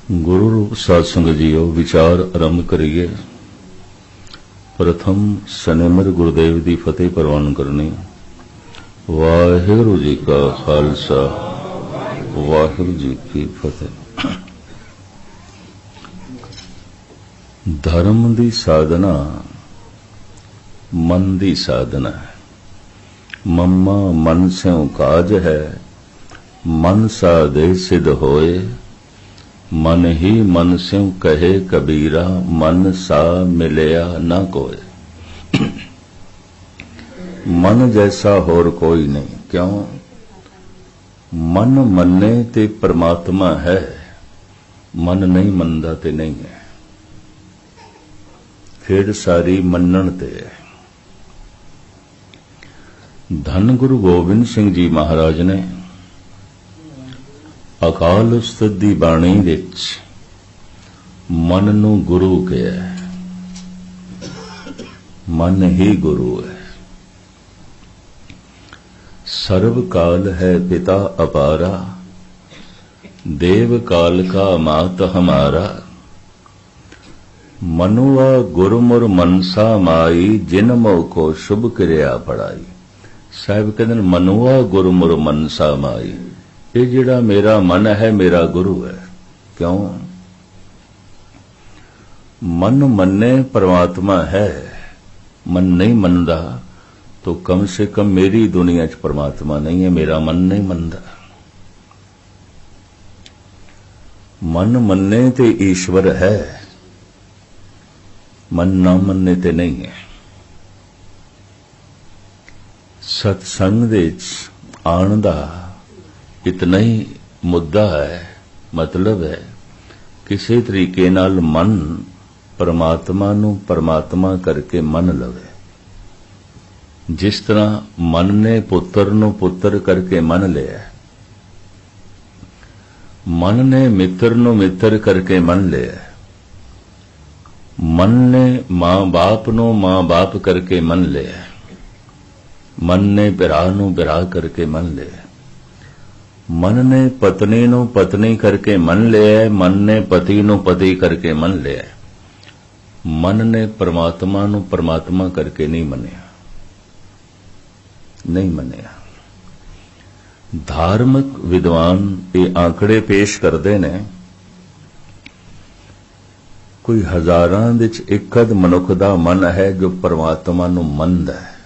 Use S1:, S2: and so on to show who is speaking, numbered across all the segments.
S1: गुरु रूप साध संगत जीओ विचार आरंभ करिए। प्रथम सनेमर गुरुदेव की फतेह प्रवान करनी। वाहिगुरु जी का खालसा वाहिगुरु जी की फतेह। धर्म की साधना मन की साधना है। मम्मा मन स्यों काज है, मन साधे सिद्ध होए। मन ही मन स्यों कहे कबीरा, मन सा मिलया न कोय। मन जैसा होर कोई नहीं। क्यों? मन मन्ने ते परमात्मा है, मन नहीं मनदा ते नहीं है। खेड सारी मन्नण ते है। धन गुरु गोबिंद सिंह जी महाराज ने अकाल उस्ताद दी बाणी विच मन नूं गुरु कहा है। मन ही गुरु है। सर्व काल है पिता अपारा, देव काल का मात हमारा। मनुआ गुरुमुर मनसा माई, जिन मोह को शुभ क्रिया पढ़ाई। साहिब कहते हैं मनुआ गुरुमुर मनसा माई, ये जिहड़ा मेरा मन है मेरा गुरु है। क्यों? मन मन्ने परमात्मा है, मन नहीं मनदा तो कम से कम मेरी दुनिया च परमात्मा नहीं है, मेरा मन नहीं मनदा। मन मन्ने ते ईश्वर है, मन ना मन्ने ते नहीं है। सत्संग दे आण दा इतना ही मुद्दा है, मतलब है किसी तरीके नाल मन परमात्मा नूं परमात्मा करके मन लवे। जिस तरह मन ने पुत्र नूं पुत्र करके मन लिया, मन ने मित्र नूं मित्र करके मन लिया, मन ने मां बाप नूं मां बाप करके मन लिया, मन ने बिरा नूं बिरा करके मन लिया, मन ने पत्नी नूं पत्नी करके मन लिया, मन ने पति नूं पति करके मन लिया। मन ने परमात्मा नूं परमात्मा करके नहीं मनिया, नहीं मनिया। धार्मिक विद्वान ये आंकड़े पेश करते ने, कोई हजारां दे विच एक अध मनुख दा मन है जो परमात्मा नूं मनदा है।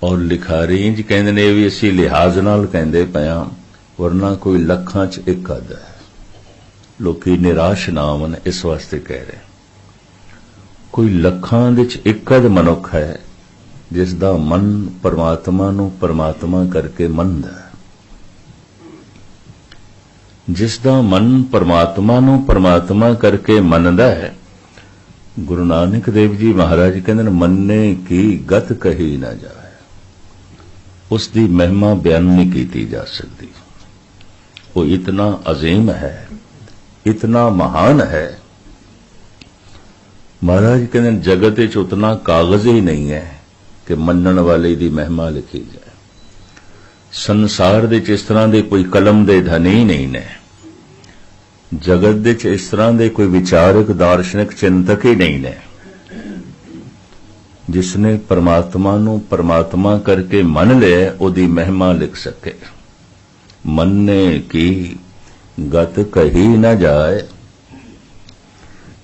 S1: और लिखारी इंज कहंदे ने भी असीं लिहाज नाल कहंदे पिया, वरना कोई लखां च एक अध है। लोकी निराश ना होवन इस वास्ते कह रहे। कोई लखां दे विच एक अध मनुख है जिस दा मन परमात्मा नूं परमात्मा करके मनदा है। जिस दा मन परमात्मा नूं परमात्मा करके मनदा है, गुरु नानक देव जी महाराज कहंदे ने मन्ने की गत कही ना जाए। उसकी महिमा बयान नहीं की जा सकती। वो इतना अजीम है, इतना महान है। महाराज कहते जगत च उतना कागज ही नहीं है कि मनन वाले की महिमा लिखी जाए। संसार दे इस तरह दे कोई कलम दे धनी ही नहीं ने। जगत दे इस तरह दे कोई विचारक दार्शनिक चिंतक ही नहीं ने जिसने परमात्मा नूं परमात्मा करके मन लिया, उहदी महिमा लिख सके। मन्ने की गत कही न जाए,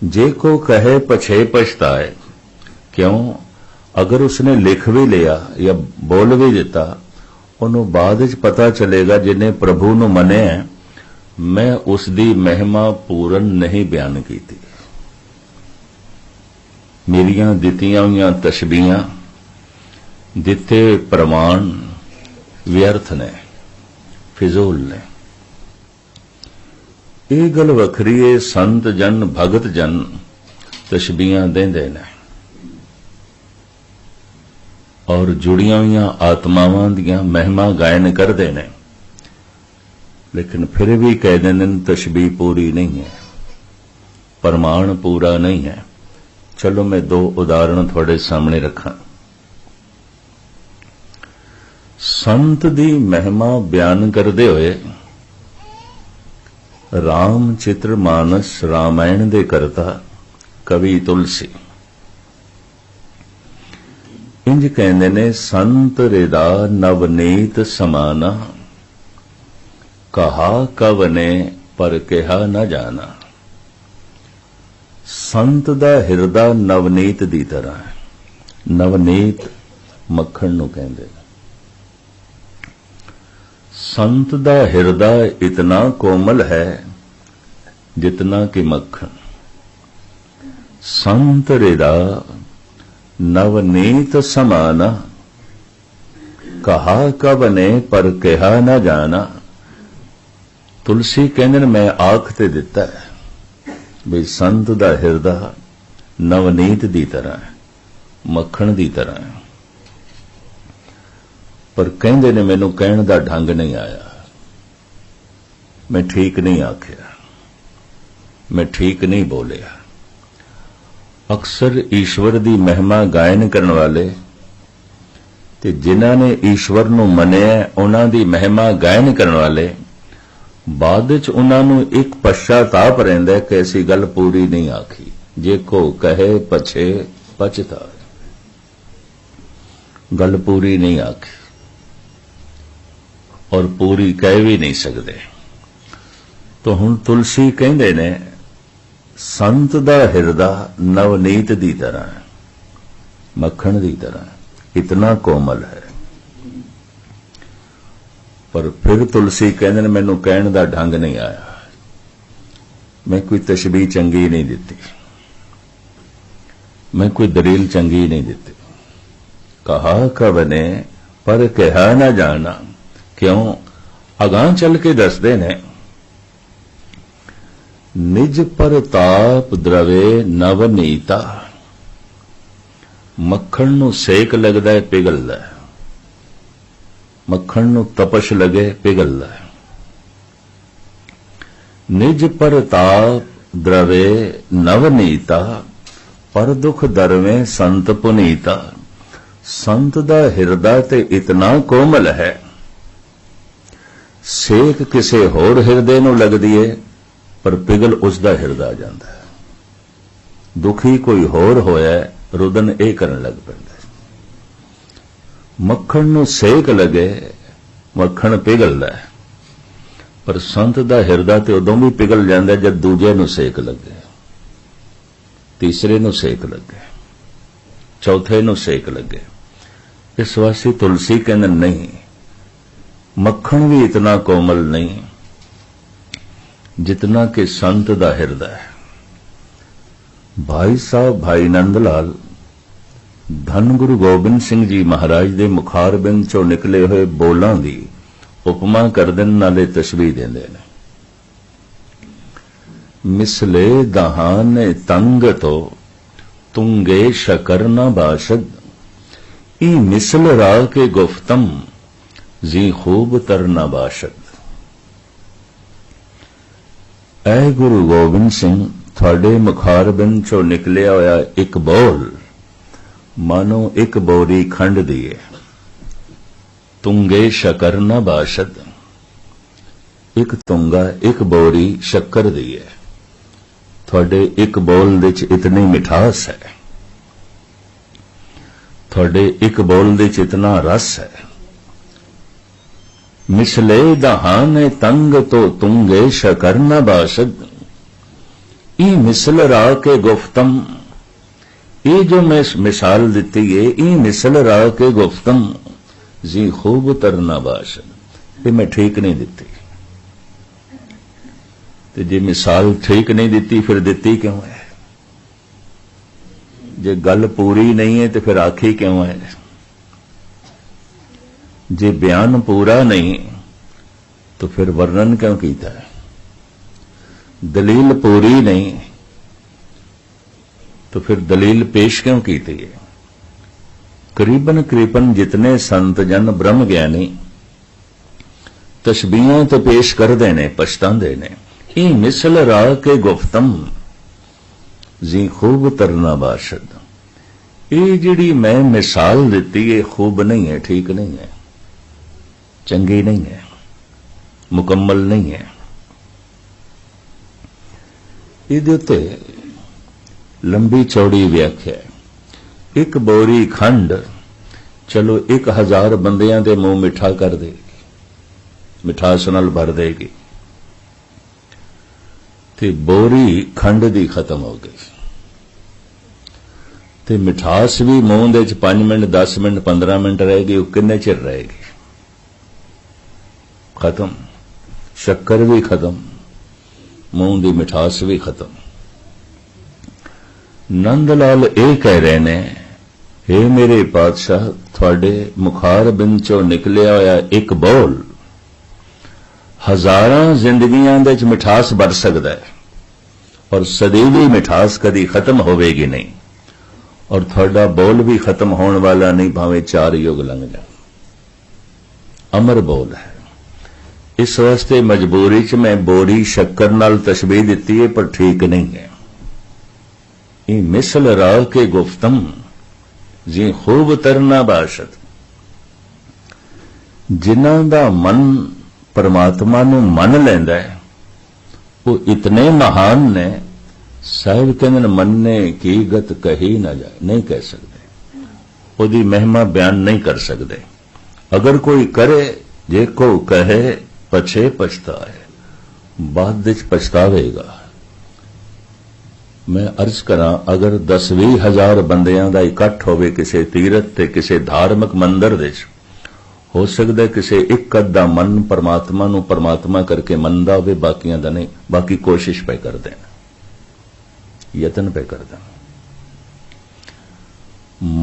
S1: जे को कहे पछे पछताए। क्यों? अगर उसने लिख भी लिया या बोल भी दिता, उन्होंने बाद विच पता चलेगा जिन्हें प्रभु नूं मनिया मैं उसकी महिमा पूर्ण नहीं बयान की। मेरियां दित्तियां हुई तशबीहां, दिते प्रमाण व्यर्थ ने, फिजूल ने। ये गल वखरी है, संत जन भगत जन तशबीहां देंदे ने और जुड़ियां हुई आत्मावां दियां महिमा गायन करते हैं, लेकिन फिर भी कह देंदे ने तशबीह पूरी नहीं है, प्रमाण पूरा नहीं है। चलो मैं दो उदाहरण थोड़े सामने रखा। संत दी महिमा बयान करदे होए राम चित्र मानस रामायण दे करता कवि तुलसी इंज कहंदे ने संत रिदा नवनीत समाना कहा कवने पर कहा न जाना। संत दा हिरदा नवनीत दी तरह है। नवनीत मक्खण नूं कहंदे ने। संत दा हिरदा इतना कोमल है जितना कि मक्खन। संत हृदा नवनीत समाना कहा कवने पर कहा न जाना। तुलसी कहंदे ने मैं आख ते दिता है भी संत दा हिरदा नवनीत दी तरह है, मक्खन दी तरह है। पर कहंदे ने मैनू कहण दा ढंग नहीं आया, मैं ठीक नहीं आखिया, मैं ठीक नहीं बोलिया। अक्सर ईश्वर दी महिमा गायन करने वाले ते जिन्हां ने ईश्वर नूं मन्निया उन्हां दी महिमा गायन करने वाले बाद विच उन्हां नूं एक पश्चाताप रहिंदा कि ऐसी गल पूरी नहीं आखी। जे को कहे पछे पछताए, गल पूरी नहीं आखी और पूरी कह भी नहीं सकते। तो हुण तुलसी कहंदे ने संत दा हिरदा नवनीत दी तरह है, मक्खन दी तरह, इतना कोमल है। पर फिर तुलसी कहंदे ने मैनू कहण दा ढंग नहीं आया, मैं कोई तशबीह चंगी नहीं दिती, मैं कोई दलील चंगी नहीं दिती। कहा कवने पर कहा ना जाना। क्यों? अगां चल के दसदे ने निज परताप द्रवे नवनीता। मक्खण नूं सेक लगदा है पिघलदा है, मक्खण नूं तपश लगे पिघलदा है। निज परताप द्रवे नवनीता पर दुख दरवे संत पुनीता। संत दा हिरदा ते इतना कोमल है, सेक किसे होर हिरदे नूं लगदी है पर पिघल उसदा हिरदा जांदा है। दुखी कोई होर होया रुदन ए करन लग पैंदा है। मक्खण नूं सेक लगे मक्खण पिघलदा है, पर संत दा हिरदा ते उदों भी पिघल जांदा है जद दूजे नूं सेक लगे, तीसरे नूं सेक लगे, चौथे नूं सेक लगे। इस वास्ते तुलसी कहंदे नहीं, मक्खण भी इतना कोमल नहीं जितना कि संत दा हिरदा है। भाई साहब भाई नंद लाल धन गुरु गोबिंद सिंह जी महाराज दे मुखारबिंद चों निकले हुए बोलां दी उपमा करदे नाले तशबीह देंदे ने। मिसले दहाने तंग तो तुंगे शकर न बाशद। ई मिसल रा के गुफ्तम जी खूब तरना बाशद। ऐ गुरु गोबिंद सिंह थोड़े मुखारबिंद चों निकलिया होया एक बोल मानो एक बोरी खंड दिए। तुंगे शकर न बाशद। एक तुंगा एक बोरी शक्कर दिए। थोड़े एक बोल विच इतनी मिठास है, थोड़े एक बोल विच इतना रस है। मिसले दहाने तंग तो तुंगे शकर न बाशद। ई मिसल रा के गुफ्तम। ये जो मैं मिसाल दिती है ई मिसल रा के गुफ्तम जी खूब तरना बाशद। ये मैं ठीक नहीं दिती। तो जे मिसाल ठीक नहीं दिती फिर दिती क्यों है? जे गल पूरी नहीं है तो फिर आखी क्यों है? जे बयान पूरा नहीं तो फिर वर्णन क्यों कीता है? दलील पूरी नहीं तो फिर दलील पेश क्यों की है? करीबन करीबन जितने संत जन ब्रह्म ज्ञानी तशबीहां तो पेश कर देने पछतांदे ने। ई मिसल रा के गुफ्तम जी खूब तरना बाशद। ये जिहड़ी मैं मिसाल दिती है खूब नहीं है, ठीक नहीं है। चंगी नहीं है, मुकम्मल नहीं है। इहदे उत्ते लंबी चौड़ी व्याख्या है। एक बोरी खंड चलो 1000 बंदियां दे मुंह मिठा कर देगी, मिठास नाल भर देगी, ते बोरी खंड दी खत्म हो गई। ते मिठास भी मूंह दे 5 मिनट 10 मिनट 15 मिनट रहेगी, वो किन्ने चिर रहेगी? खत्म। शक्कर भी खत्म, मूंह दी मिठास भी खत्म। नंद लाल ये कह रहे ने, हे मेरे पातशाह, थोड़े मुखार बिंद चो निकलिया होया एक बोल हजारां जिंदगियां दे च मिठास भर सकदा है, और सदैवी मिठास कदी खत्म होवेगी नहीं, और थोड़ा बोल भी खत्म होने वाला नहीं, भावें 4 युग लंघ जाए। अमर बोल है। इस वास्ते मजबूरी च मैं बोरी शक्कर नाल तशबीह दिती है, पर ठीक नहीं है। ये मिसल राह के गुफ्तम जी खूब तरना बाशत। जिन्हां दा मन परमात्मा नूं मन लैंदा है, वो इतने महान ने, साहिब कहंदे मनने की गत कही ना जाए, नहीं कह सकते, ओदी महिमा बयान नहीं कर सकते। अगर कोई करे, जे को कहे पछे पछताए, बाद विच पछतावेगा। मैं अर्ज करा, अगर 10-20 हजार बंदियां दा इकट्ठ होवे किसी तीरथ ते किसी धार्मिक मंदिर विच, हो सकता है किसी एक अद्धा मन परमात्मा नूं परमात्मा करके मनदा होवे, बाकियां दा नहीं। बाकी कोशिश पे कर देन, यतन पे कर देन।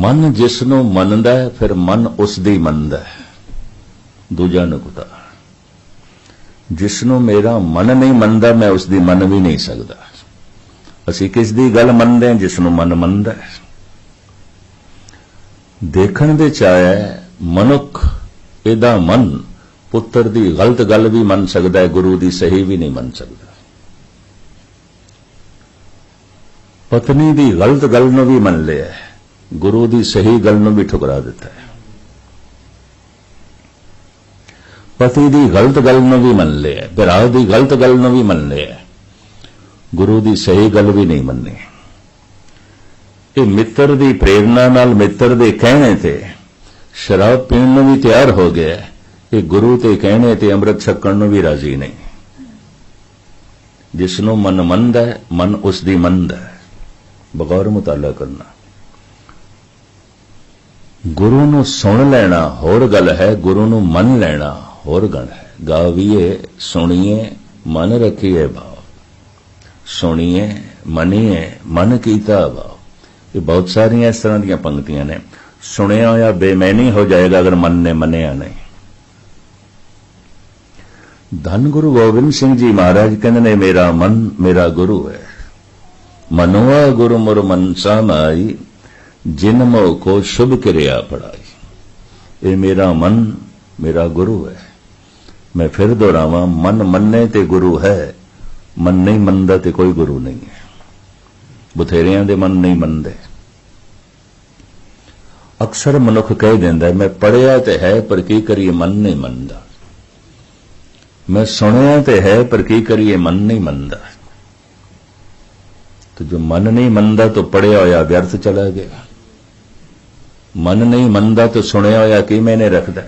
S1: मन जिसनों मनदा है, फिर मन उसदी मनदा है। दूजा नुकता, जिसनों मेरा मन नहीं मनदा, मैं उसदी मन भी नहीं सकदा। असी किस दी गल मनदे हैं? जिसनों मन मनदा है। देखण दे चाहे मनुख एदा मन पुत्र दी गलत गल भी मन सकदा है, गुरु दी सही भी नहीं मन सकदा। पत्नी दी गलत गल नूं भी मन लिया है, गुरु दी सही गल नूं भी ठुकरा दिता है। पति दी गलत गल नूं भी मन लिया, भरा दी गलत गल नूं भी मन लिया, गुरु दी सही गल भी नहीं मननी। ये मित्र दी प्रेरणा नाल, मित्र दे कहने ते शराब पीण नूं भी तैयार हो गया, ये गुरु ते कहने ते अमृत छकण नूं भी राजी नहीं। जिसनों मन मनदा है, मन उसदी मनदा है। बगौर मुताला करना। गुरु नूं सुन लेना होर गल है, गुरु नूं मन लेना होर गल है। गावीए सुनिए मन रखिए भाव, सुनिए मनिए मन कीता भाव। ये बहुत सारियां इस तरह दी पंक्तियां ने। सुनिया या बेमैनी हो जाएगा अगर मन ने मनिया नहीं। धन गुरु गोबिंद सिंह जी महाराज कहते ने, मेरा मन मेरा गुरु है। मनोआ गुरु मुर मनसा माई, जिन मोह को शुभ क्रिया पढ़ाई। ये मेरा मन मेरा गुरु है। मैं फिर दोहरावा, मन मन्ने ते गुरु है, मन नहीं मनदा ते कोई गुरु नहीं है। बथेरियां दे मन नहीं मनदे। अक्सर मनुख कह देंदा है, मैं पढ़िया ते है पर की करिए मन नहीं मनदा। मैं सुनिया ते है पर की करिए मन नहीं मनदा। तो जो मन नहीं मनदा तो पढ़िया होया व्यर्थ चला गया। मन नहीं मनदा तो सुनिया होया की मैंने रखदा।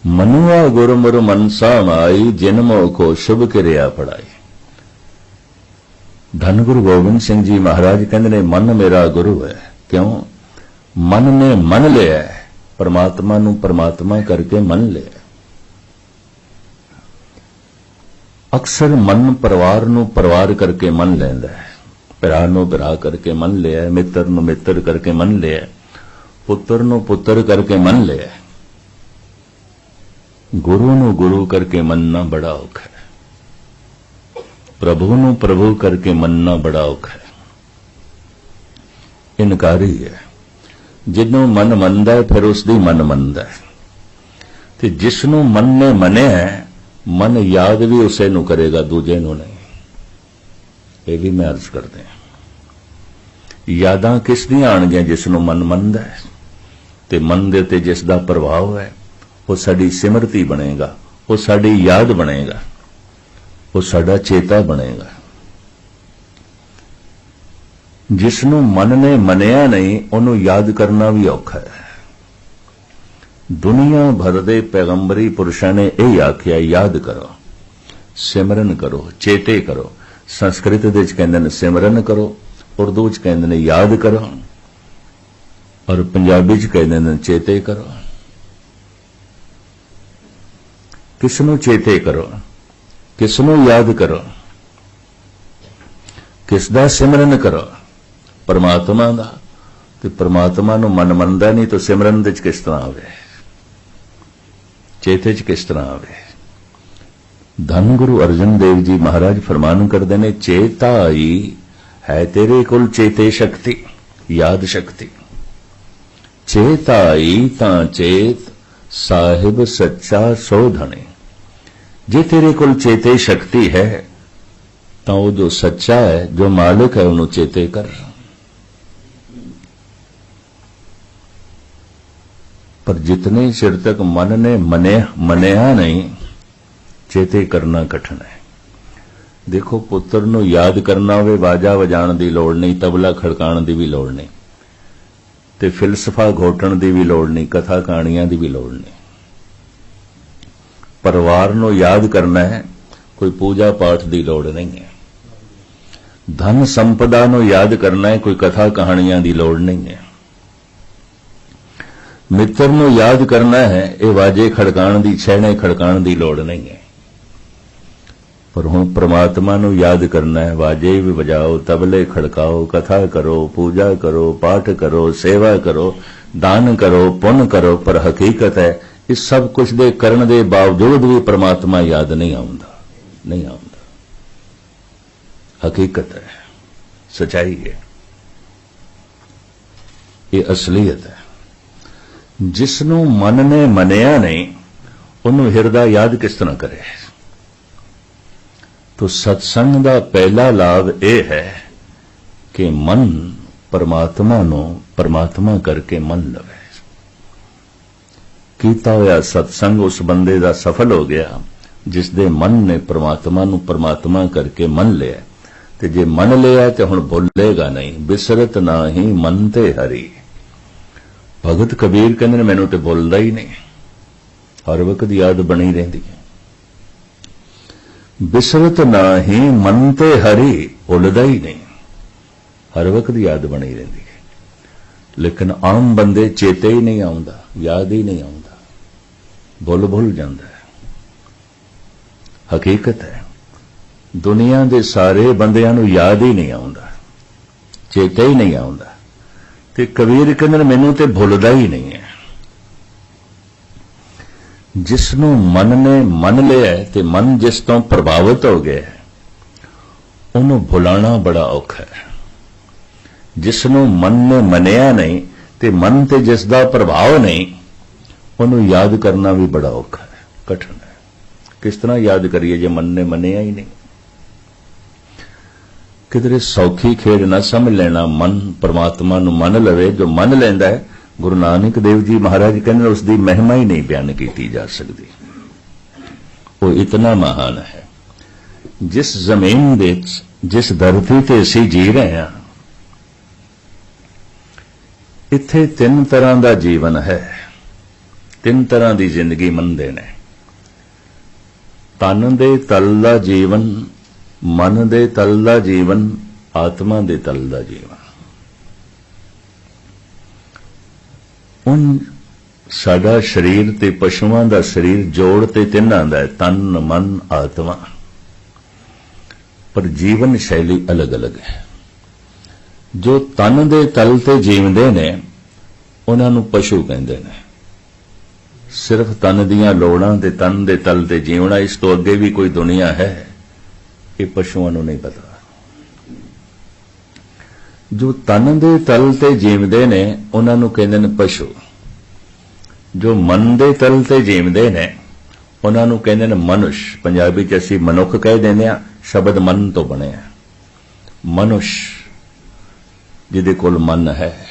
S1: मनुआ गुरु मुर मनसा माई, जिन मोह को शुभ क्रिया पढ़ाई। धन गुरु गोबिंद सिंह जी महाराज कहते ने, मन मेरा गुरु है। क्यों? मन ने मन लिया है, परमात्मा नूं परमात्मा करके मन लिया। अक्सर मन परिवार नूं परिवार करके मन लैंदा है, भरा नूं भरा करके मन लिया, मित्र नूं मित्र करके मन लिया, पुत्र नूं पुत्र करके मन लिया। गुरु नूं गुरु करके मनना बड़ा औखा है। प्रभु नूं प्रभु करके मनना बड़ा औखा है। इनकारी है। जिन्हों मन मनदा है फिर उसदी मन मनदा है। ते जिसनों मन ने मनिया है, मन याद भी उसे नूं करेगा, दूजे नूं नहीं। ये भी मैं अर्ज करते हैं। यादां किस दियां आणगियां? जिसनों मन मनदा है। ਤੇ ਮਨ ਦੇ ਉੱਤੇ ਜਿਸ ਦਾ ਪ੍ਰਭਾਵ ਹੈ ਉਹ ਸਾਡੀ ਸਿਮਰਤੀ ਬਣੇਗਾ, ਉਹ ਸਾਡੀ ਯਾਦ ਬਣੇਗਾ, ਉਹ ਸਾਡਾ ਚੇਤਾ ਬਣੇਗਾ। ਜਿਸ ਨੂੰ ਮਨ ਨੇ ਮੰਨਿਆ ਨਹੀਂ ਉਹਨੂੰ ਯਾਦ ਕਰਨਾ ਵੀ ਔਖਾ ਹੈ। ਦੁਨੀਆ ਭਰ ਦੇ ਪੈਗੰਬਰੀ ਪੁਰਸ਼ਾਂ ਨੇ ਇਹ ਆਖਿਆ, ਯਾਦ ਕਰੋ, ਸਿਮਰਨ ਕਰੋ, ਚੇਤੇ ਕਰੋ। ਸੰਸਕ੍ਰਿਤ ਦੇ ਵਿੱਚ ਕਹਿੰਦੇ ਨੇ ਸਿਮਰਨ ਕਰੋ, ਉਰਦੂ ਚ ਕਹਿੰਦੇ ਨੇ ਯਾਦ ਕਰੋ, ਔਰ ਪੰਜਾਬੀ ਚ ਕਹਿੰਦੇ ਨੇ ਚੇਤੇ ਕਰੋ। ਕਿਸ ਨੂੰ ਚੇਤੇ ਕਰੋ, ਕਿਸ ਨੂੰ ਯਾਦ ਕਰੋ, ਕਿਸ ਦਾ ਸਿਮਰਨ ਕਰੋ? ਪਰਮਾਤਮਾ ਦਾ। ਤੇ ਪਰਮਾਤਮਾ ਨੂੰ ਮਨ ਮੰਨਦਾ ਨਹੀਂ ਤਾਂ ਸਿਮਰਨ ਦੇ ਚ ਕਿਸ ਤਰ੍ਹਾਂ ਆਵੇ, ਚੇਤੇ ਚ ਕਿਸ ਤਰ੍ਹਾਂ ਆਵੇ? ਧੰਨ ਗੁਰੂ ਅਰਜਨ ਦੇਵ ਜੀ ਮਹਾਰਾਜ ਫਰਮਾਨ ਕਰਦੇ ਨੇ, ਚੇਤਾ ਆਈ ਹੈ ਤੇਰੇ ਕੋਲ ਚੇਤੇ ਸ਼ਕਤੀ, ਯਾਦ ਸ਼ਕਤੀ। ਚੇਤਾ ਆਈ ਤਾਂ ਚੇਤ ਸਾਹਿਬ ਸੱਚਾ ਸੋਧਣੇ। ਜੇ ਤੇਰੇ ਕੋਲ ਚੇਤੇ ਸ਼ਕਤੀ ਹੈ ਤਾਂ ਉਹ ਜੋ ਸੱਚਾ ਹੈ, ਜੋ ਮਾਲਿਕ ਹੈ, ਉਹਨੂੰ ਚੇਤੇ ਕਰ। ਪਰ ਜਿਤਨੇ ਚਿਰ ਤੱਕ ਮਨ ਨੇ ਮੰਨਿਆ ਨਹੀਂ, ਚੇਤੇ ਕਰਨਾ ਕਠਿਨ ਹੈ। ਦੇਖੋ, ਪੁੱਤਰ ਨੂੰ ਯਾਦ ਕਰਨਾ ਹੋਵੇ, ਬਾਜਾ ਵਜਾਉਣ ਦੀ ਲੋੜ ਨਹੀਂ, ਤਬਲਾ ਖੜਕਾਉਣ ਦੀ ਵੀ ਲੋੜ ਨਹੀਂ, ਤੇ ਫਿਲਸਫਾ ਘੋਟਣ ਦੀ ਵੀ ਲੋੜ ਨਹੀਂ, ਕਥਾ ਕਹਾਣੀਆਂ ਦੀ ਵੀ ਲੋੜ ਨਹੀਂ। ਪਰਿਵਾਰ ਨੂੰ ਯਾਦ ਕਰਨਾ ਹੈ, ਕੋਈ ਪੂਜਾ ਪਾਠ ਦੀ ਲੋੜ ਨਹੀਂ ਹੈ। ਧਨ ਸੰਪਦਾ ਨੂੰ ਯਾਦ ਕਰਨਾ ਹੈ, ਕੋਈ ਕਥਾ ਕਹਾਣੀਆਂ ਦੀ ਲੋੜ ਨਹੀਂ ਹੈ। ਮਿੱਤਰ ਨੂੰ ਯਾਦ ਕਰਨਾ ਹੈ, ਇਹ ਵਾਜੇ ਖੜਕਾਉਣ ਦੀ, ਛੈਣੇ ਖੜਕਾਉਣ ਦੀ ਲੋੜ ਨਹੀਂ ਹੈ। ਪਰ ਹੁਣ ਪ੍ਰਮਾਤਮਾ ਨੂੰ ਯਾਦ ਕਰਨਾ ਹੈ, ਵਾਜੇ ਵੀ ਵਜਾਓ, ਤਬਲੇ ਖੜਕਾਓ, ਕਥਾ ਕਰੋ, ਪੂਜਾ ਕਰੋ, ਪਾਠ ਕਰੋ, ਸੇਵਾ ਕਰੋ, ਦਾਨ ਕਰੋ, ਪੁੰਨ ਕਰੋ। ਪਰ ਹਕੀਕਤ ਹੈ, ਇਸ ਸਭ ਕੁਝ ਦੇ ਕਰਨ ਦੇ ਬਾਵਜੂਦ ਵੀ ਪ੍ਰਮਾਤਮਾ ਯਾਦ ਨਹੀਂ ਆਉਂਦਾ, ਨਹੀਂ ਆਉਂਦਾ। ਹਕੀਕਤ ਹੈ, ਸਚਾਈ ਹੈ, ਇਹ ਅਸਲੀਅਤ ਹੈ। ਜਿਸ ਨੂੰ ਮਨ ਨੇ ਮੰਨਿਆ ਨਹੀਂ, ਉਹਨੂੰ ਹਿਰਦਾ ਯਾਦ ਕਿਸ ਤਰ੍ਹਾਂ ਕਰੇ? ਤੋ ਸਤਸੰਗ ਦਾ ਪਹਿਲਾ ਲਾਭ ਇਹ ਹੈ ਕਿ ਮਨ ਪਰਮਾਤਮਾ ਨੂੰ ਪਰਮਾਤਮਾ ਕਰਕੇ ਮੰਨ ਲਵੇ। ਕੀਤਾ ਹੋਇਆ ਸਤਸੰਗ ਉਸ ਬੰਦੇ ਦਾ ਸਫਲ ਹੋ ਗਿਆ ਜਿਸ ਦੇ ਮਨ ਨੇ ਪਰਮਾਤਮਾ ਨੂੰ ਪਰਮਾਤਮਾ ਕਰਕੇ ਮੰਨ ਲਿਆ। ਤੇ ਜੇ ਮੰਨ ਲਿਆ ਤੇ ਹੁਣ ਭੁੱਲੇਗਾ ਨਹੀਂ। ਬਿਸਰਤ ਨਾਹੀ ਮਨ ਤੇ ਹਰੀ। ਭਗਤ ਕਬੀਰ ਕਹਿੰਦੇ ਨੇ ਮੈਨੂੰ ਤੇ ਭੁੱਲਦਾ ਹੀ ਨਹੀਂ, ਹਰ ਵਕਤ ਯਾਦ ਬਣੀ ਰਹਿੰਦੀ ਹੈ। ਬਿਸਰਤ ਨਾਹੀ ਮਨ ਤੇ ਹਰੀ, ਭੁੱਲਦਾ ਹੀ ਨਹੀਂ, ਹਰ ਵਕਤ ਯਾਦ ਬਣੀ ਰਹਿੰਦੀ ਹੈ। ਲੇਕਿਨ ਆਮ ਬੰਦੇ ਚੇਤੇ ਹੀ ਨਹੀਂ ਆਉਂਦਾ, ਯਾਦ ਹੀ ਨਹੀਂ ਆਉਂਦਾ, ਭੁੱਲ ਜਾਂਦਾ ਹੈ। ਹਕੀਕਤ ਹੈ, ਦੁਨੀਆ ਦੇ ਸਾਰੇ ਬੰਦਿਆਂ ਨੂੰ ਯਾਦ ਹੀ ਨਹੀਂ ਆਉਂਦਾ, ਚੇਤੇ ਹੀ ਨਹੀਂ ਆਉਂਦਾ। ਤੇ ਕਬੀਰ ਕਹਿੰਦੇ ਮੈਨੂੰ ਤੇ ਭੁੱਲਦਾ ਹੀ ਨਹੀਂ ਹੈ। ਜਿਸ ਨੂੰ ਮਨ ਨੇ ਮੰਨ ਲਿਆ ਤੇ ਮਨ ਜਿਸ ਤੋਂ ਪ੍ਰਭਾਵਿਤ ਹੋ ਗਿਆ ਉਹਨੂੰ ਭੁਲਾਣਾ ਬੜਾ ਔਖਾ ਹੈ। ਜਿਸ ਨੂੰ ਮਨ ਨੇ ਮੰਨਿਆ ਨਹੀਂ ਤੇ ਮਨ ਤੇ ਜਿਸ ਦਾ ਪ੍ਰਭਾਵ ਨਹੀਂ ਉਹਨੂੰ ਯਾਦ ਕਰਨਾ ਵੀ ਬੜਾ ਔਖਾ ਹੈ, ਕਠਿਨ ਹੈ। ਕਿਸ ਤਰ੍ਹਾਂ ਯਾਦ ਕਰੀਏ ਜੇ ਮਨ ਨੇ ਮੰਨਿਆ ਹੀ ਨਹੀਂ? ਕਿਧਰੇ ਸੌਖੀ ਖੇਡ ਨਾ ਸਮਝ ਲੈਣਾ। ਮਨ ਪਰਮਾਤਮਾ ਨੂੰ ਮੰਨ ਲਵੇ, ਜੋ ਮੰਨ ਲੈਂਦਾ ਹੈ, ਗੁਰੂ ਨਾਨਕ ਦੇਵ ਜੀ ਮਹਾਰਾਜ ਕਹਿੰਦੇ ਉਸ ਦੀ ਮਹਿਮਾ ਹੀ ਨਹੀਂ ਬਿਆਨ ਕੀਤੀ ਜਾ ਸਕਦੀ। ਉਹ ਇਤਨਾ ਮਹਾਨ ਹੈ। ਜਿਸ ਜ਼ਮੀਨ ਵਿੱਚ, ਜਿਸ ਧਰਤੀ ਤੇ ਅਸੀਂ ਜੀ ਰਹੇ ਹਾਂ, ਇੱਥੇ ਤਿੰਨ ਤਰ੍ਹਾਂ ਦਾ ਜੀਵਨ ਹੈ, ਤਿੰਨ ਤਰ੍ਹਾਂ ਦੀ ਜ਼ਿੰਦਗੀ ਮੰਨਦੇ ਨੇ। ਤਨ ਦੇ ਤਲ ਦਾ ਜੀਵਨ, ਮਨ ਦੇ ਤਲ ਦਾ ਜੀਵਨ, ਆਤਮਾ ਦੇ ਤਲ ਦਾ ਜੀਵਨ। ਸਾਡਾ ਸਰੀਰ ਤੇ ਪਸ਼ੂਆਂ ਦਾ ਸਰੀਰ ਜੋੜ ਤੇ ਤਿੰਨਾਂ ਦਾ ਹੈ, ਤਨ ਮਨ ਆਤਮਾ। ਪਰ ਜੀਵਨ ਸ਼ੈਲੀ ਅਲੱਗ-ਅਲੱਗ ਹੈ। ਜੋ ਤਨ ਦੇ ਤਲ ਤੇ ਜੀਵਦੇ ਨੇ ਉਹਨਾਂ ਨੂੰ ਪਸ਼ੂ ਕਹਿੰਦੇ ਨੇ। ਸਿਰਫ ਤਨ ਦੀਆਂ ਲੋੜਾਂ ਤੇ ਤਨ ਦੇ ਤਲ ਤੇ ਜੀਵਣਾ, ਇਸ ਤੋਂ ਅੱਗੇ ਵੀ ਕੋਈ ਦੁਨੀਆ ਹੈ, ਇਹ ਪਸ਼ੂਆਂ ਨੂੰ ਨਹੀਂ ਪਤਾ। ਜੋ ਤਨ ਦੇ ਤਲ ਤੇ ਜੀਵਦੇ ਨੇ ਉਹਨਾਂ ਨੂੰ ਕਹਿੰਦੇ ਨੇ ਪਸ਼ੂ। ਜੋ ਮਨ ਦੇ ਤਲ ਤੇ ਜੀਵਦੇ ਨੇ ਉਹਨਾਂ ਨੂੰ ਕਹਿੰਦੇ ਨੇ ਮਨੁਸ਼। ਪੰਜਾਬੀ ਚ ਅਸੀਂ ਮਨੁੱਖ ਕਹਿ ਦਿੰਦੇ ਹਾਂ, ਸ਼ਬਦ ਮਨ ਤੋਂ ਬਣਿਆ। ਮਨੁਸ਼ ਜਿਹਦੇ ਕੋਲ ਮਨ ਹੈ,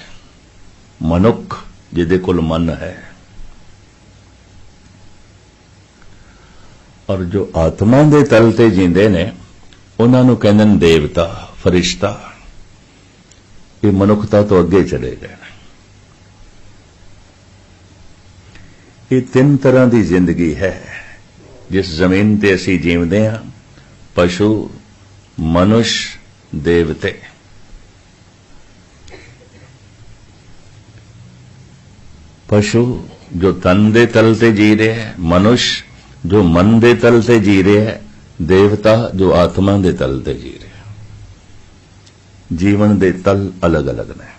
S1: ਮਨੁੱਖ जिहदे कोल मन है। और जो आत्मा दे तल ते जींदे ने उन्हां नूं कहंदे ने देवता, फरिश्ता। ये मनुखता तो अगे चले गए। ये तीन तरह की जिंदगी है जिस जमीन ते असीं जीवदे हां, पशु, मनुष्य, देवते। पशु जो तन दे तल ते जी रहे हैं, मनुष्य जो मन दे तल ते जी रहे हैं, देवता जो आत्मा दे तल ते जी रहे हैं। जीवन दे तल अलग अलग ने।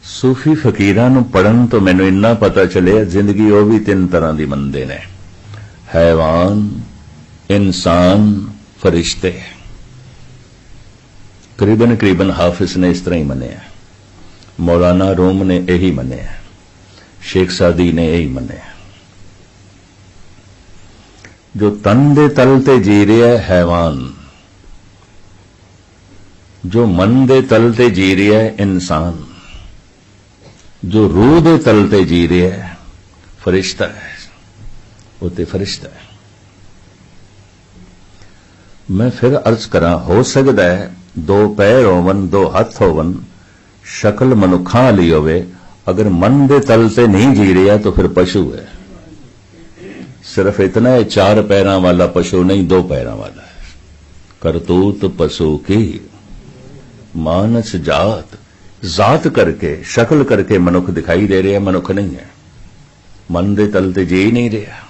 S1: सूफी फकीरां नूं पढ़न तो मैनूं इन्ना पता चलिया जिंदगी वो भी तीन तरह की मनदे ने, हैवान, इंसान, फरिश्ते। करीबन करीबन हाफिज ने इस तरह ही मनिया, मौलाना रूम ने यही मनिया, शेख सादी ने यही मनिया। जो तन दे तल ते जी रहा है हैवान, जो मन दे तल ते जी रहा है इंसान, जो रूह दे तल ते जी रहा है फरिश्ता है। वो ते फरिश्ता है। मैं फिर अर्ज करा, हो सकता है दो पैर होवन, दो हथ होवन, शक्ल मनुखा वाली होवे, अगर मन दे तल ते नहीं जी रहा तो फिर पशु है। सिर्फ इतना है, चार पैरों वाला पशु नहीं, दो पैरों वाला है। करतूत पशु की मानस जात, जात करके शक्ल करके मनुख दिखाई दे रहे हैं, मनुख नहीं है। मन दे तल ते जी नहीं रहा।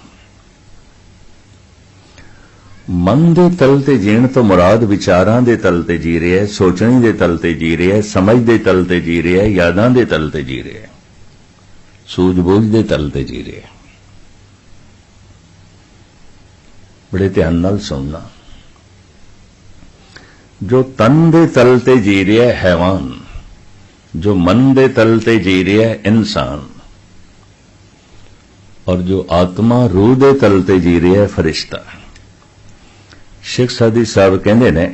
S1: मन दे तल ते जीण तो मुराद विचारां दे तल ते जी रहे है, सोचने दे तल ते जी रहे है, समझ दे तल ते जी रहे है, यादां दे तल ते जी रहे है, सूझबूझ दे तल ते जी रहे है। बड़े ध्यान नाल सुनना। जो तन दे तल ते जी रहा है हैवान, जो मन दे तल ते जी रहा है इंसान, और जो आत्मा रूह दे तल ते जी रहा है फरिश्ता। शेख सादी साहब कहते ने,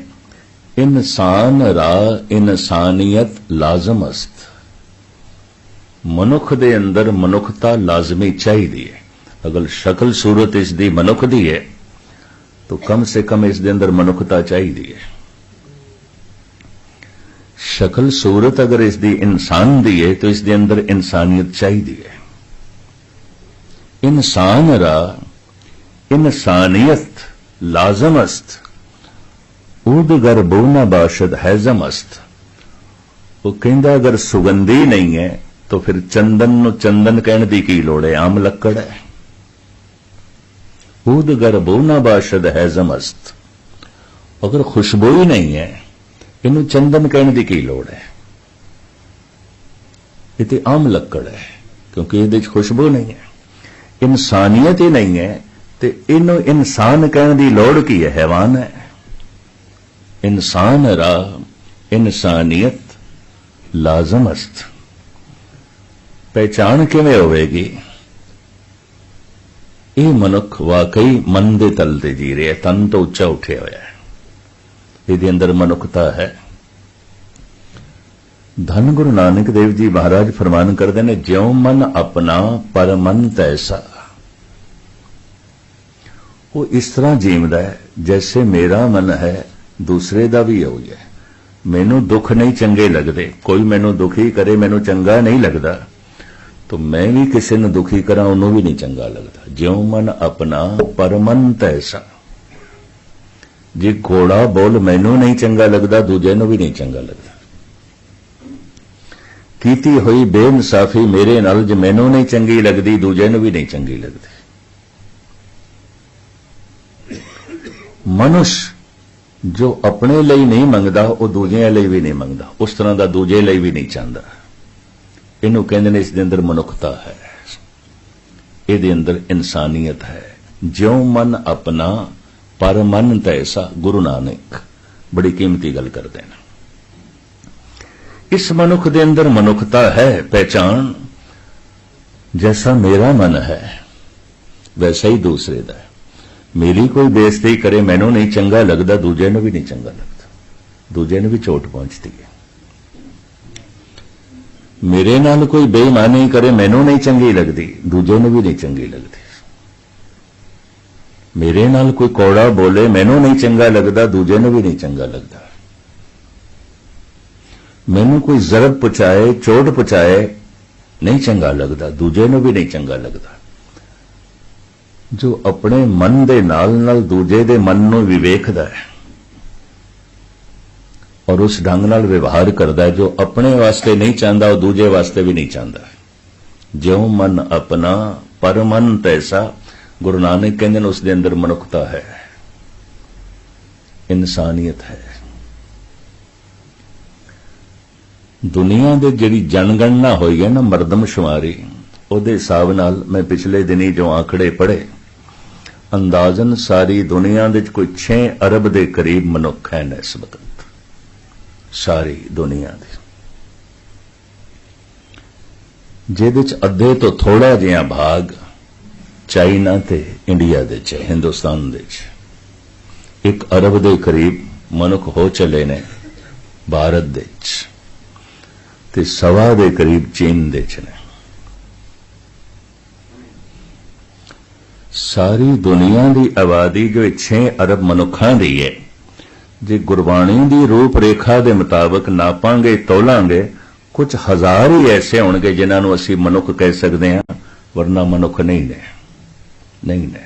S1: इंसान रा इंसानियत लाजम अस्त। मनुख दे अंदर मनुखता लाजमी चाहिए है। अगर शक्ल सूरत इसकी मनुख दी है तो कम से कम इस दे अंदर मनुखता चाहिए है। शक्ल सूरत अगर इसकी इंसान दी है तो इसके अंदर इंसानियत चाहिए है। इंसान रा इंसानियत लाजम अस्त, उदगर बोना बाशद हैजम अस्त। वो कहता अगर सुगंधी नहीं है तो फिर चंदन नु चंदन कहने की की लोड़ है, आम लक्कड़ है। उदगर बोना बाशद हैजम अस्त, अगर खुशबू ही नहीं है इनू चंदन कहने की की लोड़ है। ये तो आम लक्कड़ है क्योंकि ये खुशबू नहीं है। इंसानियत ही नहीं है तो इनू इंसान कहने की लोड़ की है, हैवान है। इंसान रा इंसानियत लाजम अस्त। पहचान किवें होवेगी? ये मनुख वाकई मन दे तल ते जी रहा है, तन तो उच्चा उठिया होया है, ਇਹਦੇ अंदर मनुखता है। धन गुरु नानक देव जी महाराज फरमान करते हैं, ज्यों मन अपना पर मन तैसा। वो इस तरह जीवदा है जैसे मेरा मन है दूसरे दा भी हो है। मैनू दुख नहीं चंगे लगते, कोई मैनू दुखी करे मैनू चंगा नहीं लगता, तो मैं भी किसी ने दुखी करा उन्होंने भी नहीं चंगा लगता। ज्यों मन अपना पर मन तैसा। जे घोड़ा बोल मैनू नहीं चंगा लगता, दूजे नू भी नहीं चंगा लगता। कीती हुई बेइंसाफी मेरे नाल जे मैनू नहीं चंगी लगती, दूजे नू भी नहीं चंगी लगती। मनुष्य जो अपने लिए नहीं मंगदा वो दूजे लिए भी नहीं मंगदा, उस तरह का दूजे लिए भी नहीं चाहता। इनू कहते हैं इसके अंदर मनुखता है, ये अंदर इंसानियत है। ज्यों मन अपना पर मन तैसा। गुरु नानक बड़ी कीमती गल करते हैं। इस मनुख के अंदर मनुखता है, पहचान जैसा मेरा मन है वैसा ही दूसरे दा है। मेरी कोई बेइज्जती करे मैनू नहीं चंगा लगता, दूजे नू भी नहीं चंगा लगता, दूजे नू भी चोट पहुंचती है। मेरे नाल कोई बेईमानी करे मैनू नहीं चंगी लगती, दूजे नूं भी नहीं चंगी लगती। मेरे नाल कोई कौड़ा बोले मैनू नहीं चंगा लगता, दूजे नूं भी नहीं चंगा लगता। मैनू कोई जरब पहुंचाए, चोट पहुंचाए नहीं चंगा लगता, दूजे नूं भी नहीं चंगा लगता। जो अपने मन दे नाल दूजे दे मन नूं भी वेखदा है और उस ढंग नाल व्यवहार करता है, जो अपने वास्ते नहीं चाहता वो दूजे वास्ते भी नहीं चाहता। ज्यों मन अपना पर मन तैसा, गुरु नानक कहते हैं, उसके अंदर मनुखता है, इंसानियत है। दुनिया दे जिहड़ी जनगणना होई है ना, मरदमशुमारी, उहदे हिसाब नाल मैं पिछले दिनी जो आंकड़े पढ़े, अंदाजन सारी दुनिया दे कोई 6 अरब दे करीब मनुख हैं इस वक्त, सारी दुनिया दे, जिहदे च अद्धे तो थोड़ा जिहा भाग चाइना ते इंडिया दे च, हिंदुस्तान दे च 1 अरब दे करीब मनुख हो चले ने भारत दे च, ते 1.25 दे करीब चीन दे च ने। सारी दुनिया की आबादी जो 6 अरब मनुखां दी है, जे गुरबाणी की रूप रेखा के मुताबिक नापांगे तोलांगे, कुछ हजार ही ऐसे होंगे जिन्होंने असी मनुख कह सकते हैं, वरना मनुख नहीं ने, नहीं ने।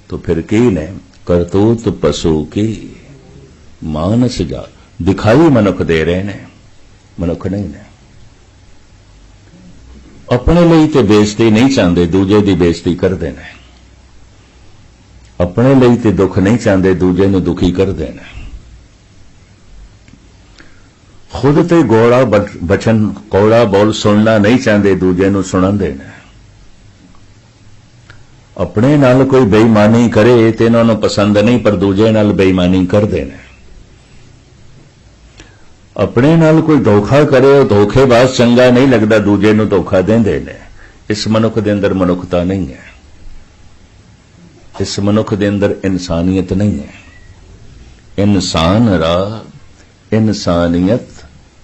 S1: तो फिर की ने? करतूत पशु की मानस जा, दिखाई मनुख दे रहे ने, मनुख नहीं ने। अपने लिए तो बेइज्जती नहीं चाहते, दूजे की बेइज्जती करते हैं। अपने लिए तो दुख नहीं चाहते, दूजे नूं दुखी करते हैं। खुद ते गोड़ा बचन कौड़ा बोल सुनना नहीं चाहते, दूजे नूं सुणांदे ने। अपने नाल कोई बेईमानी करे तो इन्हां नूं पसंद नहीं, पर दूजे नाल बेईमानी करते हैं। अपने नाल कोई धोखा करे और धोखेबाज चंगा नहीं लगता, दूजे नूं धोखा देंदे ने। इस मनुख दे अंदर मनुखता नहीं है, इस मनुख दे अंदर इंसानियत नहीं है। इंसान रा इंसानियत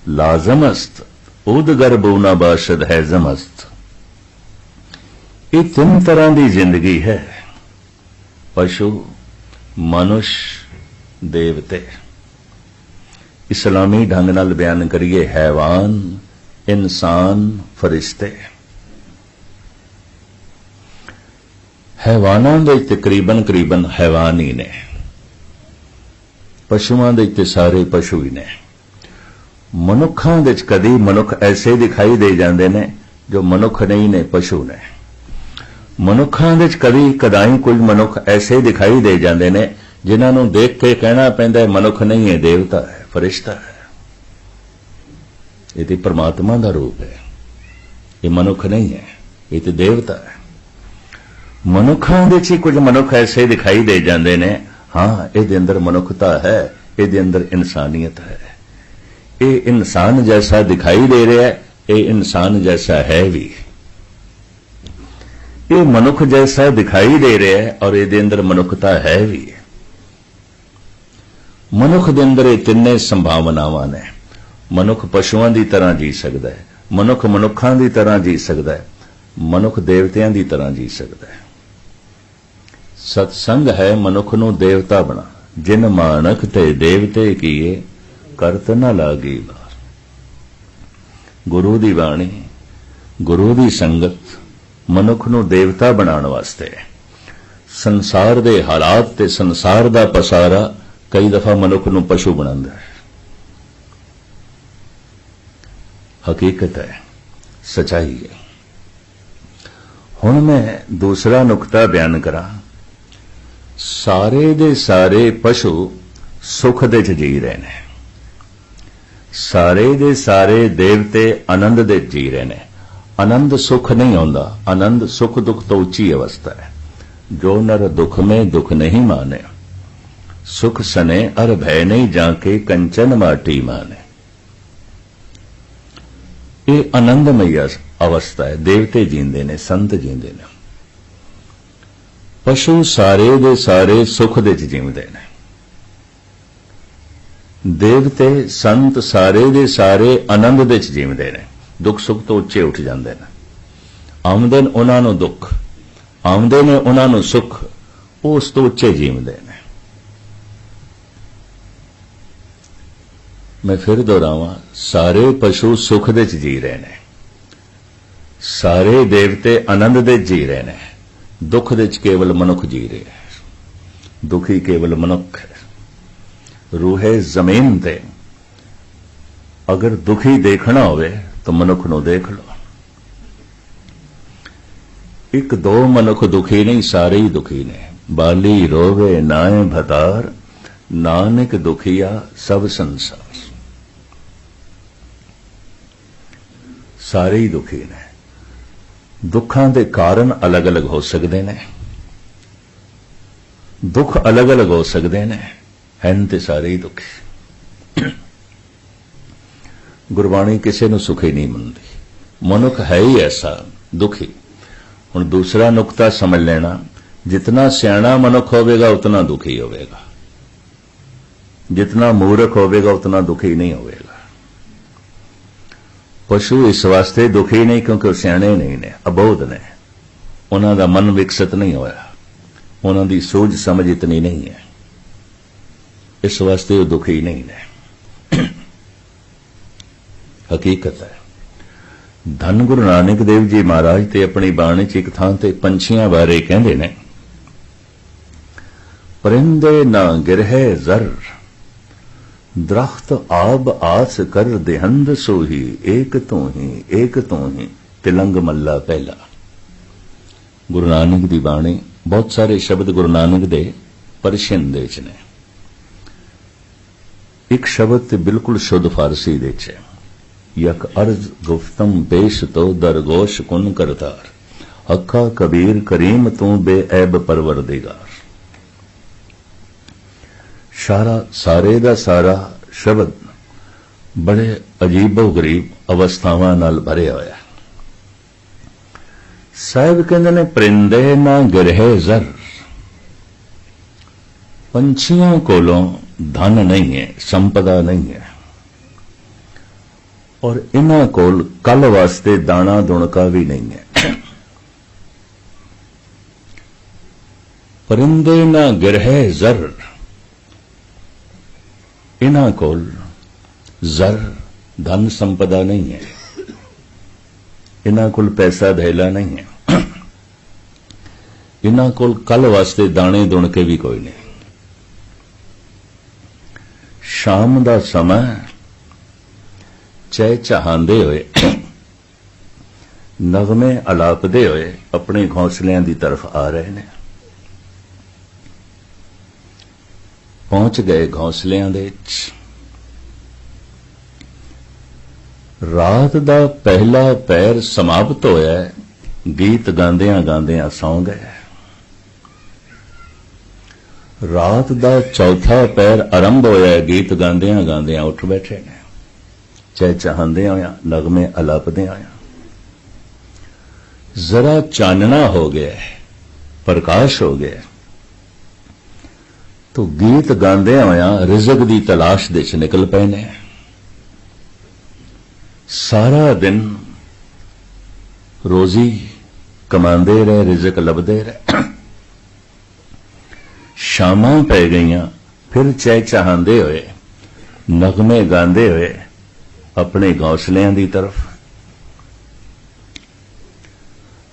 S1: लाजमस्त, उदगर बूना बाशद है जमस्त। ये 3 तरह की जिंदगी है, पशु, मनुष्य, देवते। इस्लामी ढंग नाल बयान करिए, हैवान, इंसान, फरिश्ते। हैवानां दे तकरीबन हैवान ही ने, पशुआं दे ते सारे पशु ही ने। मनुखां दे कदी मनुख ऐसे दिखाई दे जाते ने जो मनुख नहीं ने, पशु ने। मनुखां दे कदी कदाई कुछ मनुख ऐसे दिखाई दे जाते ने जिन्हां नूं देख के कहना पैंदा है मनुख नहीं है, देवता है, फरिश्ता है। ये तो परमात्मा का रूप है, ये मनुख नहीं है, ये तो देवता है। मनुखां दे च कुछ मनुख ऐसे दिखाई दे जाते ने, हाँ ये अंदर मनुखता है, ये अंदर इंसानियत है। ये इंसान जैसा दिखाई दे रहा है, ये इंसान जैसा है भी। ये मनुख जैसा दिखाई दे रहा है और ये अंदर मनुखता है भी। मनुख दे अंदर ये 3 संभावनावां ने। मनुख पशुआं की तरह जी सकता है, मनुख मनुखां की तरह जी सकता है, मनुख देवतियां की तरह जी सकता है। सत्संग है मनुख नूं देवता बना, जिन मानक ते देवते किए करत न लागी बार। गुरु दी बाणी, गुरु दी संगत मनुख नूं देवता बनाने वास्ते है। संसार दे हालात ते संसार दा पसारा कई दफा मनुख नूं पशु बनांदा है। हकीकत है, सच्चाई है। हुण मैं दूसरा नुकता बयान करा। सारे दे सारे पशु सुख दे च जी रहे ने, सारे दे सारे देवते आनंद दे जी रहे ने। आनंद सुख नहीं होंदा, आनंद सुख दुख तो उच्ची अवस्था है। जो नर दुख में दुख नहीं माने, सुख सने अर भय नहीं जाके कंचन माटी माने। ये आनंदमय अवस्था है। देवते जींदे ने, संत जींदे ने। पशु सारे दे सारे सुख दे जींदे ने। देवते संत सारे दे सारे आनंद दे जींदे ने। दुख सुख तो उच्चे उठ जाते हैं। आमदे ने उन्हां नूं दुख, आमदे ने उन्हां नूं सुख, वो उस तो उच्चे जीवते हैं। मैं फिर दोहरावां, सारे पशु सुख दे च जी रहे हैं, सारे देवते आनंद दे जी रहे हैं, दुख दे च केवल मनुख जी रहे है। दुखी केवल मनुख है। रूहे जमीन ते अगर दुखी देखना होवे तो मनुख नूं देख लो। एक दो मनुख दुखी नहीं, सारे ही दुखी ने। बाली रोवे नाए भतार, नानक दुखिया सब संसार। सारे ही दुखी ने। दुखां दे कारण अलग अलग हो सकते हैं, दुख अलग अलग हो सकते हैं, हैं ते सारे ही दुखी। गुरबाणी किसी नूं सुखी नहीं मनदी, मनुख है ही ऐसा दुखी। हुण दूसरा नुकता समझ लेना, जितना सियाणा मनुख होवेगा उतना दुखी होवेगा, जितना मूर्ख होवेगा उतना दुखी नहीं होवेगा। पशु इस वास्ते दुखी नहीं क्योंकि सियाणे नहीं ने, अबोध ने, उन्हां दा मन विकसित नहीं होया, उन्हां दी सूझ समझ इतनी नहीं है, इस वास्ते वो दुखी नहीं ने। हकीकत है। धन गुरु नानक देव जी महाराज ते अपनी बाणी च एक थां ते पंछियां बारे कहंदे ने, परिंदे ना गिरहे जर, दरख्त आब आस कर देहंद सोही, एक तो ही तिलंग मल्ला पहला। गुरु नानक दी बाणी, बहुत सारे शब्द गुरु नानक दे परशियन दे च ने, एक शब्द ते बिल्कुल शुद्ध फारसी दे च है। यक अर्ज गुफ्तम पेश तो दरगोश कुन करतार, हक्का कबीर करीम तू बेऐब परवरदिगार। सारे दा सारा शब्द बड़े अजीबो गरीब अवस्थावां नाल भरिया होया। साहिब कहंदे ने, परिंदे ना गिरहे जर, पंछियों कोलों धन नहीं है, संपदा नहीं है, और इन्हां कोल कल वास्ते दाना दुणका भी नहीं है। परिंदे ना गिरहे जर, इन्हां कोल जर धन संपदा नहीं है, इन्हां कोल पैसा धैला नहीं है, इन्हां कोल कल वास्ते दाने दुणके भी कोई नहीं। शाम दा समय चहचाहांदे होए, नगमे अलापदे होए अपने घोंसलियां दी तरफ आ रहे ने। पहुंच गए घोंसलियां दे च। रात दा पहला पैर समाप्त होया, गीत गांदियां गांदियां सौ गए। रात दा चौथा पैर आरंभ होया, गीत गांदियां गांदियां उठ बैठे ने, चहचहांदे होया, नगमे अलापदे होया। जरा चानना हो गया, प्रकाश हो गया, तो गीत गांदे होया रिजक दी तलाश दे च निकल पए ने। सारा दिन रोजी कमांदे रहे, रिजक लभदे रहे। शामां पै गईयां, फिर चहचहांदे होए, नगमे गांदे होए अपने घोंसलियां दी तरफ।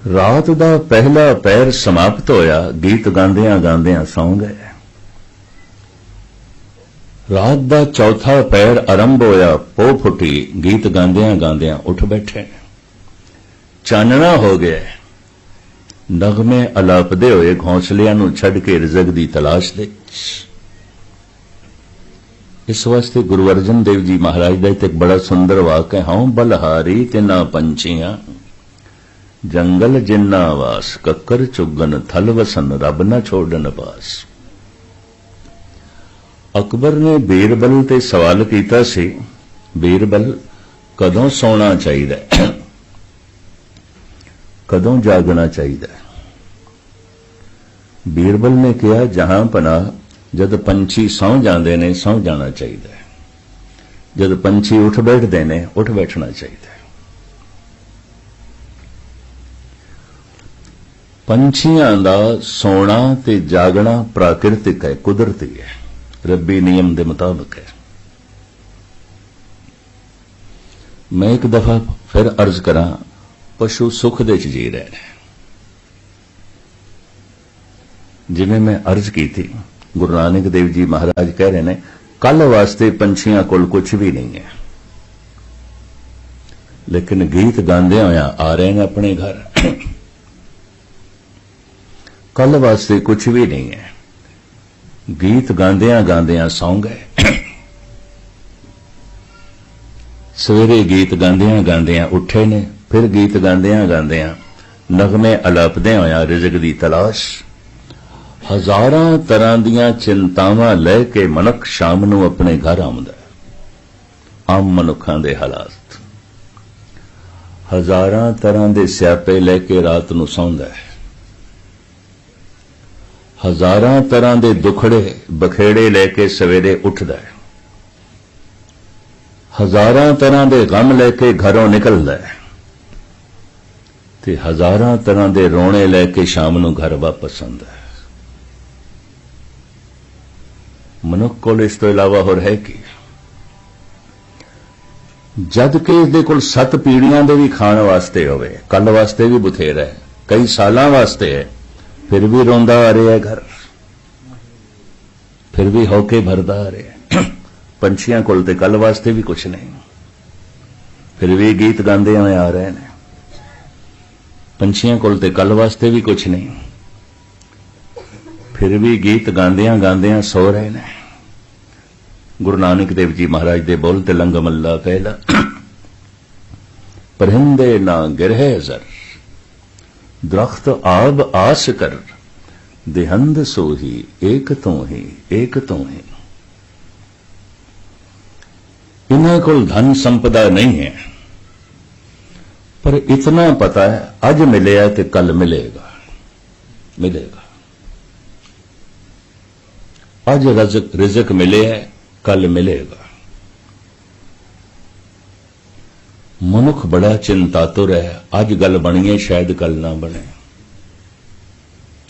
S1: रात दा पहला पैर समाप्त होया, गीत गांदियां गांदियां सौ गए। रात दा चौथा पैर आरंभ होया, पो फुटी, गीत गांदियां गांदियां उठ बैठे। चानना हो गया, नगमे अलापदे होए घोंसलियां नूं छड़ के रिजक दी तलाश दे। इस वास्ते गुरु अर्जन देव जी महाराज दा एक बड़ा सुंदर वाक है, हां बलहारी तिना पंछियां, जंगल जिन्ना वास, कक्कर चुगन थल वसन, रब न छोड़न पास। अकबर ने बीरबल ते सवाल कीता सी, बीरबल कदों सोना चाहिए, कदों जागना चाहिए? बीरबल ने कहा, जहां पना जद पंछी सौ जाते ने, सौ जाना चाहिए, जद पंछी उठ बैठते ने, उठ बैठना चाहिए। पंछियां दा सोना ते जागना प्राकृतिक है, कुदरती है, रब्बी नियम के मुताबिक है। मैं एक दफा फिर अर्ज करा, पशु सुख दे च जी रहे हैं। जिवें मैं अर्ज की थी, गुरु नानक देव जी महाराज कह रहे हैं, कल वास्ते पंछियां कोल कुछ भी नहीं है, लेकिन गीत गांदे होया आ रहे हैं अपने घर। कल वास्ते कुछ भी नहीं है, गीत गांदियां गांदियां सौ गए। सवेरे गीत गांदियां गांदियां उठे ने, फिर गीत गांदियां गांदियां नगमे अलापदे होया रिज़्क दी तलाश। हजारां तरह दीयां चिंतावां लैके मनुख शाम नूं अपने घर आउंदा है। आम मनुखां दे हालात, हजारां तरह दे स्यापे लैके रात नूं सौंदा है। हजारां तरह दे दुखड़े बखेड़े लैके सवेरे उठदा है। हजारां तरह दे गम लैके घरों निकलदा है, ते हजारां तरह दे रोने लैके शाम नूं घर वापस आंदा है। मनुख कोल इस तो इलावा होर है कि जद कि इस दे कोल 7 पीढ़ियां दे भी खाण वास्ते होवे, कल वास्ते भी बथेरा है, कई सालां वास्ते है, फिर भी रोंदा आ रहा है घर, फिर भी होके भरदा आ रहा है। पंछियां कोल ते कल वास्ते भी कुछ नहीं, फिर भी गीत गांदे आ रहे हैं। पंछियां कोल ते कल वास्ते भी कुछ नहीं, फिर भी गीत गांदियां गांदियां सो रहे हैं। गुरु नानक देव जी महाराज दे बोल ते लंग मल्ला पहला, परिंदे ना गिरहे जर, दरख्त आब आस कर, देहंद सोही एक तो ही, एक तो ही। इन्हां कोल धन संपदा नहीं है, पर इतना पता है अज मिले तो कल मिलेगा, मिलेगा। अज रिज़्क मिले है, कल मिलेगा। मनुख बड़ा चिंतातुर है, अज गल बनी है, शायद कल ना बने,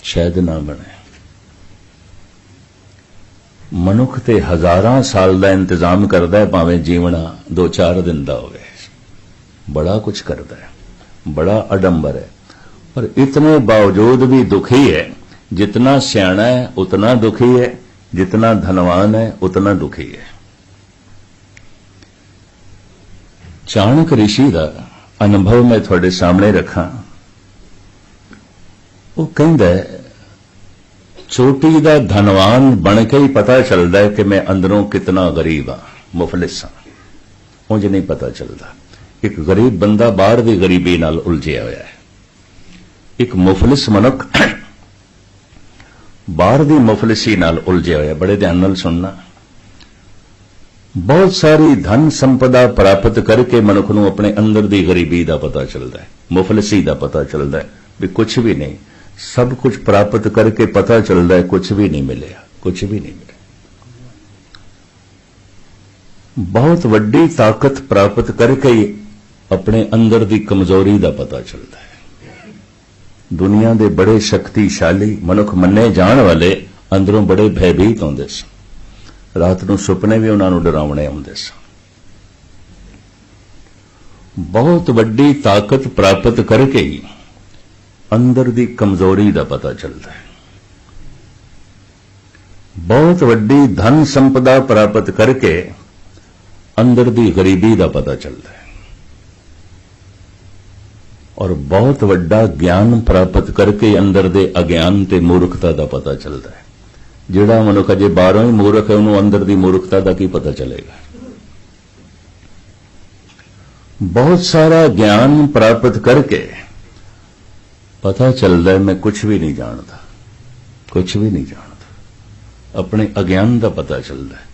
S1: शायद ना बने। मनुख ते हजारां साल का इंतजाम करता है, भावें जीवना 2-4 दिन का होवे, बड़ा कुछ करता है, बड़ा अडंबर है, पर इतने बावजूद भी दुखी है। जितना सियाना है उतना दुखी है, जितना धनवान है उतना दुखी है। चाणक ऋषि का अनुभव मैं थोड़े सामने रखा। वो कहता है, चोटी का धनवान बन के ही पता चलता है कि मैं अंदरों कितना गरीब हाँ, मुफलिस हाँ, मुझे नहीं पता चलता। एक गरीब बंदा बाहर की गरीबी नाल उलझिया होया है, एक मुफलिस मनुख बाहर की मुफलिसी नाल उलझिया होया। बड़े ध्यान नाल सुनना। बहुत सारी धन संपदा प्राप्त करके मनुख नूं अपने अंदर की गरीबी का पता चलता है, मुफलिसी का पता चलता है भी कुछ भी नहीं। सब कुछ प्राप्त करके पता चलता है कुछ भी नहीं मिले, कुछ भी नहीं मिले। बहुत वड्डी ताकत प्राप्त करके ही अपने अंदर की कमजोरी का पता चलता है। दुनिया के बड़े शक्तिशाली मनुख मन्ने जाण वाले अंदरों बड़े भयभीत होंदे सन, रात नूं सुपने भी उन्हां नूं डरावणे आउंदे सन। बहुत वड्डी ताकत प्राप्त करके ही अंदर की कमजोरी का पता चलता है। बहुत वड्डी धन संपदा प्राप्त करके अंदर की गरीबी का पता चलता है, और बहुत वड्डा ज्ञान प्राप्त करके अंदर दे अज्ञान ते मूर्खता का पता चलता है। जिहड़ा मनुख अजे बाहरों ही मूर्ख है, उन्होंने अंदर की मूर्खता का की पता चलेगा। बहुत सारा ज्ञान प्राप्त करके पता चलता है मैं कुछ भी नहीं जानता, कुछ भी नहीं जानता। अपने अज्ञान का पता चलता है।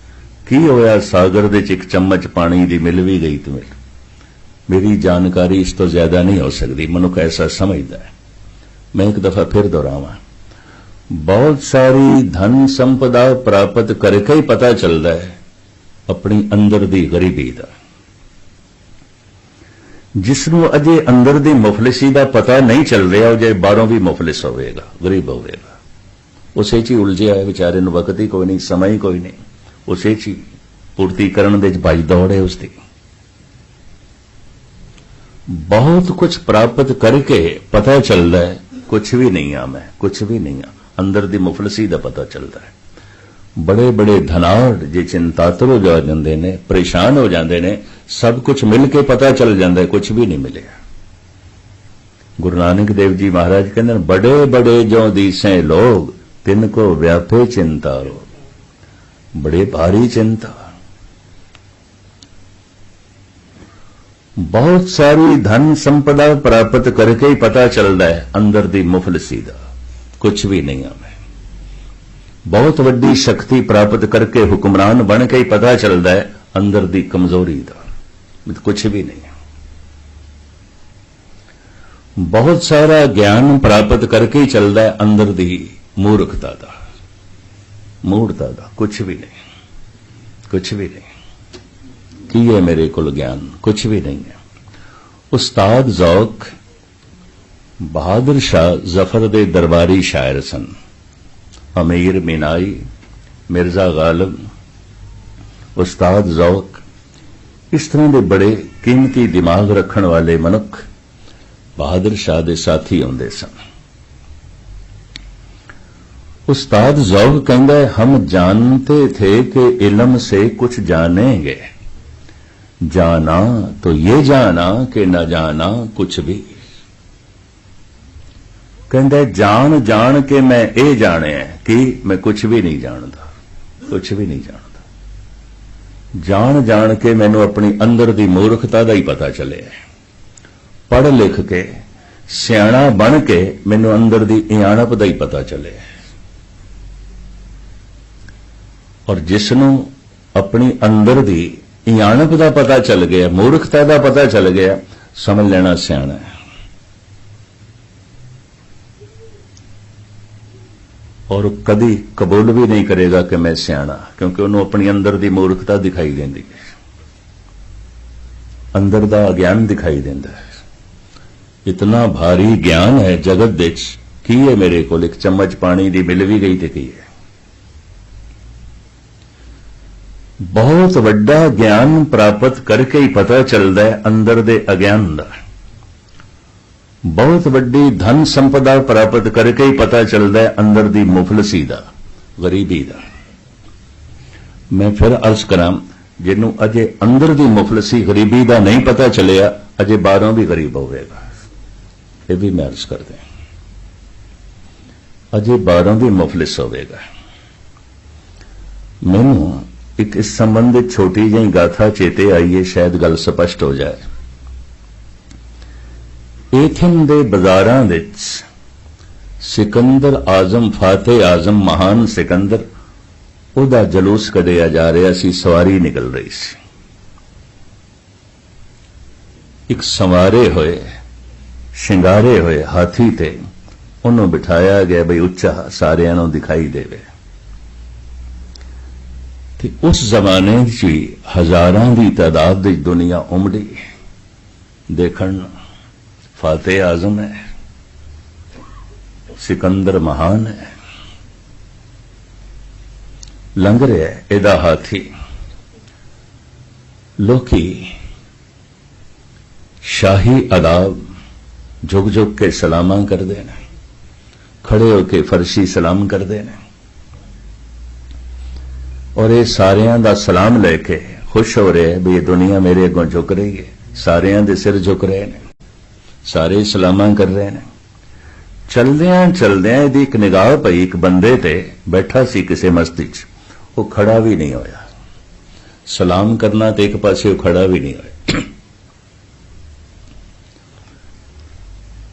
S1: की होया, सागर दे च एक चम्मच पानी की मिल भी गई तो मेरी जानकारी इस तो ज्यादा नहीं हो सकती, मनुख ऐसा समझता है। मैं एक दफा फिर दोहरावां, बहुत सारी धन संपदा प्राप्त करके ही पता चलता है अपनी अंदर की गरीबी का। जिसनों अजे अंदर दी मुफलिसी का पता नहीं चल रहा, जे बाहरों भी मुफलिस होवेगा, गरीब होवेगा। उसे च ही उलझिया है बेचारे नूं, वक्त ही कोई नहीं, समय ही कोई नहीं, उसे च ही पूर्ति करन दे भाई दौड़ है उसकी। बहुत कुछ प्राप्त करके पता चलता है कुछ भी नहीं आ, मैं कुछ भी नहीं आ, अंदर दी मुफलिसी का पता चलता है। बड़े बड़े धनाड़ जे चिंतातुर हो जाते ने, परेशान हो जाते ने, सब कुछ मिल के पता चल जाता है कुछ भी नहीं मिले। गुरु नानक देव जी महाराज कहते हैं, बड़े बड़े जो दीसें लोग तिनको व्यापे चिंता रो, बड़े भारी चिंता। बहुत सारी धन संपदा प्राप्त करके ही पता चलता है अंदर दी मुफलिसी दा कुछ भी नहीं हमें। बहुत वड्डी शक्ति प्राप्त करके हुक्मरान बन के ही पता चलता है अंदर दी कमजोरी दा कुछ भी नहीं है। बहुत सारा ज्ञान प्राप्त करके ही चलता है अंदर दी मूर्खता दा, मूढ़ता दा कुछ भी नहीं, कुछ भी नहीं। की है मेरे को ज्ञान, कुछ भी नहीं है। उस्ताद ज़ौक बहादुर शाह जफर दे दरबारी शायर सन, अमीर मीनाई, मिर्जा गालिब, उस्ताद ज़ौक, इस तरह के बड़े कीमती दिमाग रखने वाले मनुख बहादुर शाह दे साथी आउंदे सन। उस्ताद ज़ौक कहता है, हम जानते थे कि इल्म से कुछ जानेंगे, जाना तो ये जाना कि न जाना कुछ भी। कहता है, जान जान के मैं ये जाने कि मैं कुछ भी नहीं जानता, कुछ भी नहीं जानता। जान जान के मैनू अपनी अंदर दी मूर्खता दा ही पता चले। पढ़ लिख के सियाणा बन के मैनू अंदर दी इयाणप दा ही पता चले। और जिसनों अपनी अंदर दी इयाणप का पता चल गया, मूर्खता का पता चल गया, समझ लेना सियाणा है। और कभी कबूल भी नहीं करेगा कि मैं सियाणा, क्योंकि उन्होंने अपनी अंदर की मूर्खता दिखाई देती है, अंदर का अज्ञान दिखाई देता है। इतना भारी ज्ञान है जगत विच, की है मेरे को एक चम्मच पानी की मिल भी गई तो की है। बहुत वड्डा ज्ञान प्राप्त करके ही पता चलता है अंदर दे अज्ञान का। बहुत वड्डी धन संपदा प्राप्त करके ही पता चलता है अंदर दी मुफलसी का, गरीबी का। मैं फिर अर्ज करा, जिन्हों अजे अंदर दी मुफलसी गरीबी का नहीं पता चलिया, अजे बाहरों भी गरीब होगा। यह भी मैं अर्ज कर दें, अजे बाहरों भी मुफलिस होगा। मैनू एक इस संबंधित छोटी जी गाथा चेते आई है, शायद गल स्पष्ट हो जाए। एथन दे बाजारां विच सिकंदर आजम, फाते आजम, महान सिकंदर, उहदा जलूस कढिया जा रहा सी, सवारी निकल रही सी। एक संवारे होए शिंगारे होए हाथी ते उन्होंने बिठाया गया बई उच्चा सारियां नूं दिखाई देवे। उस जमाने च हजारां की तादाद की दुनिया उमड़ी देखण। फाते आजम है, सिकंदर महान है, लंघ रहा है एदा हाथी। लोकी शाही अदाब झुक झुक के सलामा करते हैं, खड़े होके फर्शी सलाम करते हैं। और ये सारियां दा सलाम लेके खुश हो रहे हैं भी ये दुनिया मेरे अगों झुक रही है, सारियां दे सिर झुक रहे हैं, सारे सलामा कर रहे हैं। चलदियां चलदियां इहदी एक निगाह पई एक बंदे ते बैठा सी किसी मस्ती च, वो खड़ा भी नहीं होया। सलाम करना तो एक पासे खड़ा भी नहीं होया।